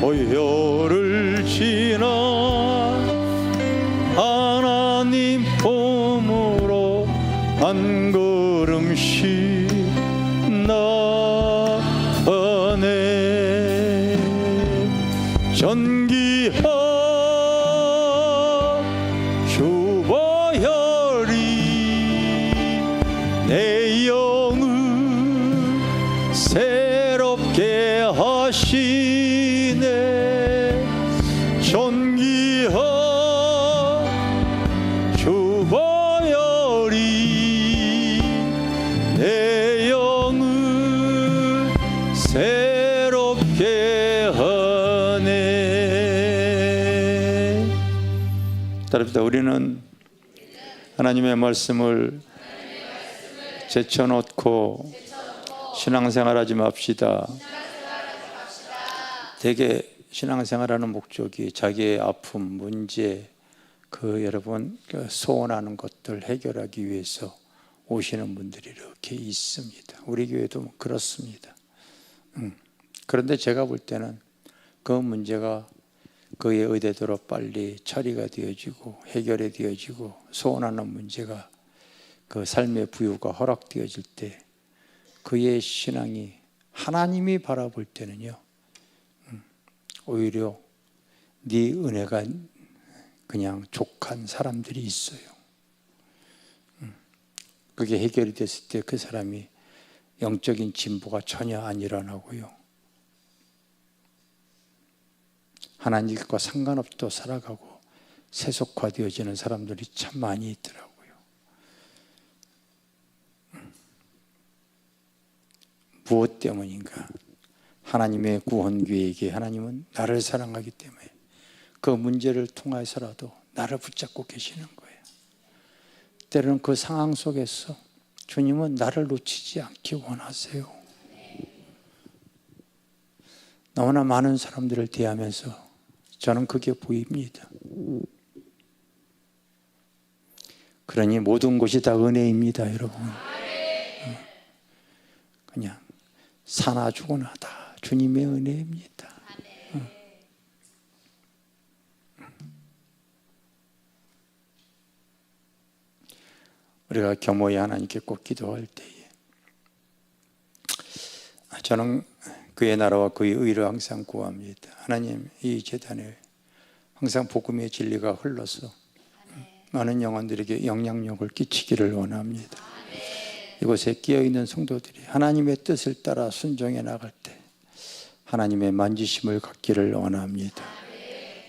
보혈을 지나 하나님 품으로 한 걸음씩 나아네. 존귀한 주 보혈이 내 영을 새롭게 하시네. 존귀한 주 보혈이 내 영을 새롭게 하네. 따릅시다. 우리는 하나님의 말씀을 제쳐놓고 신앙생활하지 맙시다. 대개 신앙생활하는 목적이 자기의 아픔, 문제, 여러분 소원하는 것들 해결하기 위해서 오시는 분들이 이렇게 있습니다. 우리 교회도 그렇습니다. 그런데 제가 볼 때는 그 문제가 그의 의대대로 빨리 처리가 되어지고 해결이 되어지고 소원하는 문제가 그 삶의 부유가 허락되어질 때 그의 신앙이 하나님이 바라볼 때는요, 오히려 네 은혜가 그냥 족한 사람들이 있어요. 그게 해결이 됐을 때 그 사람이 영적인 진보가 전혀 안 일어나고요, 하나님과 상관없도 살아가고 세속화되어지는 사람들이 참 많이 있더라고요. 무엇 때문인가? 하나님의 구원 계획에 하나님은 나를 사랑하기 때문에 그 문제를 통해서라도 나를 붙잡고 계시는 거예요. 때로는 그 상황 속에서 주님은 나를 놓치지 않기 원하세요. 너무나 많은 사람들을 대하면서 저는 그게 보입니다. 그러니 모든 것이 다 은혜입니다, 여러분. 그냥 사나 죽으나 다 주님의 은혜입니다. 우리가 겸허히 하나님께 꼭 기도할 때에 저는 그의 나라와 그의 의를 항상 구합니다. 하나님, 이 제단에 항상 복음의 진리가 흘러서 많은 영혼들에게 영향력을 끼치기를 원합니다. 이곳에 끼어있는 성도들이 하나님의 뜻을 따라 순종해 나갈 때 하나님의 만지심을 갖기를 원합니다.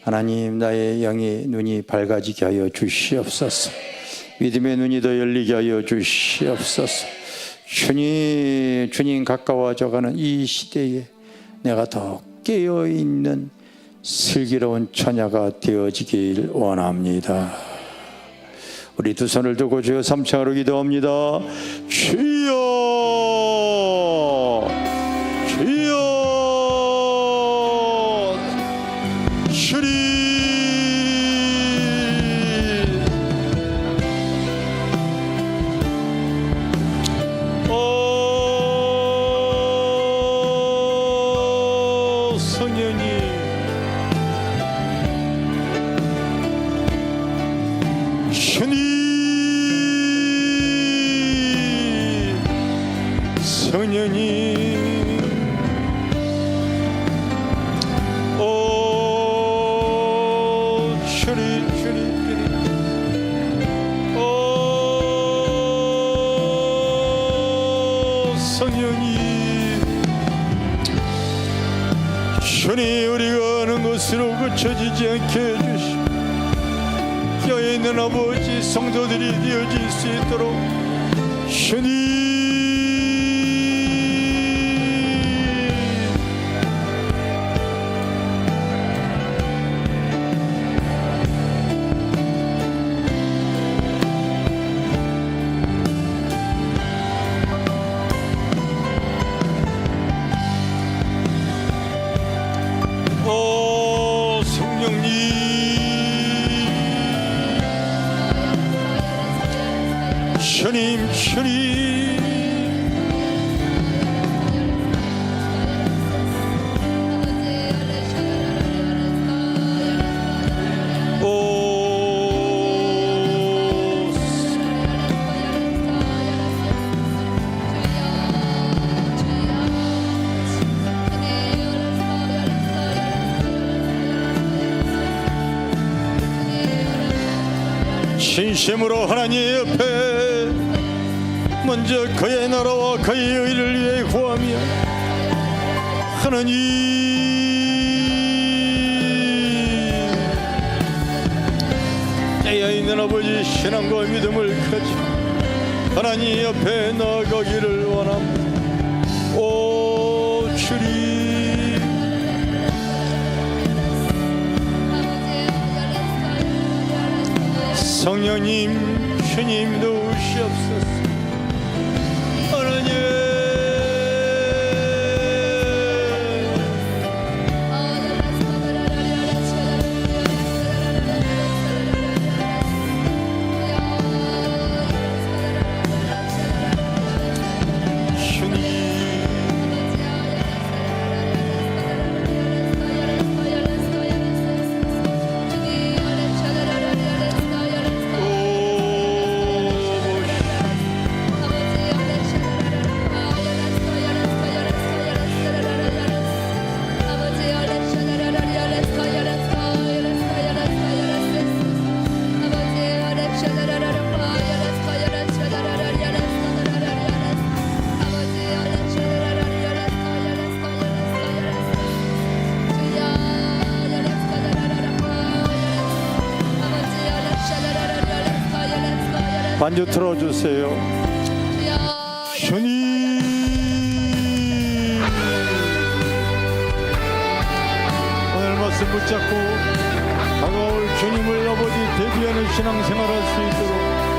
하나님, 나의 영의 눈이 밝아지게 하여 주시옵소서. 믿음의 눈이 더 열리게 하여 주시옵소서. 주님 가까워져가는 이 시대에 내가 더 깨어있는 슬기로운 처녀가 되어지길 원합니다. 우리 두 손을 들고 주여 삼창으로 기도합니다. 주여, 주여, 주님. 주님, 우리가 하는 것으로 그쳐지지 않게 해주시고 껴 있는 아버지 성도들이 되어질 수 있도록 주님, 진심으로 하나님 옆에 먼저 그의 나라와 그의 의를 위해 구하며 하나님, 깨어있는 아버지 신앙과 믿음을 가지고 하나님 옆에 나아가기를 원합니다. 오 주님, 성령님, 주님 도우시옵소서. 하나님, 반주 틀어주세요. 주님, 말씀 붙잡고 다가올 주님을 아버지 대비하는 신앙생활할 수 있도록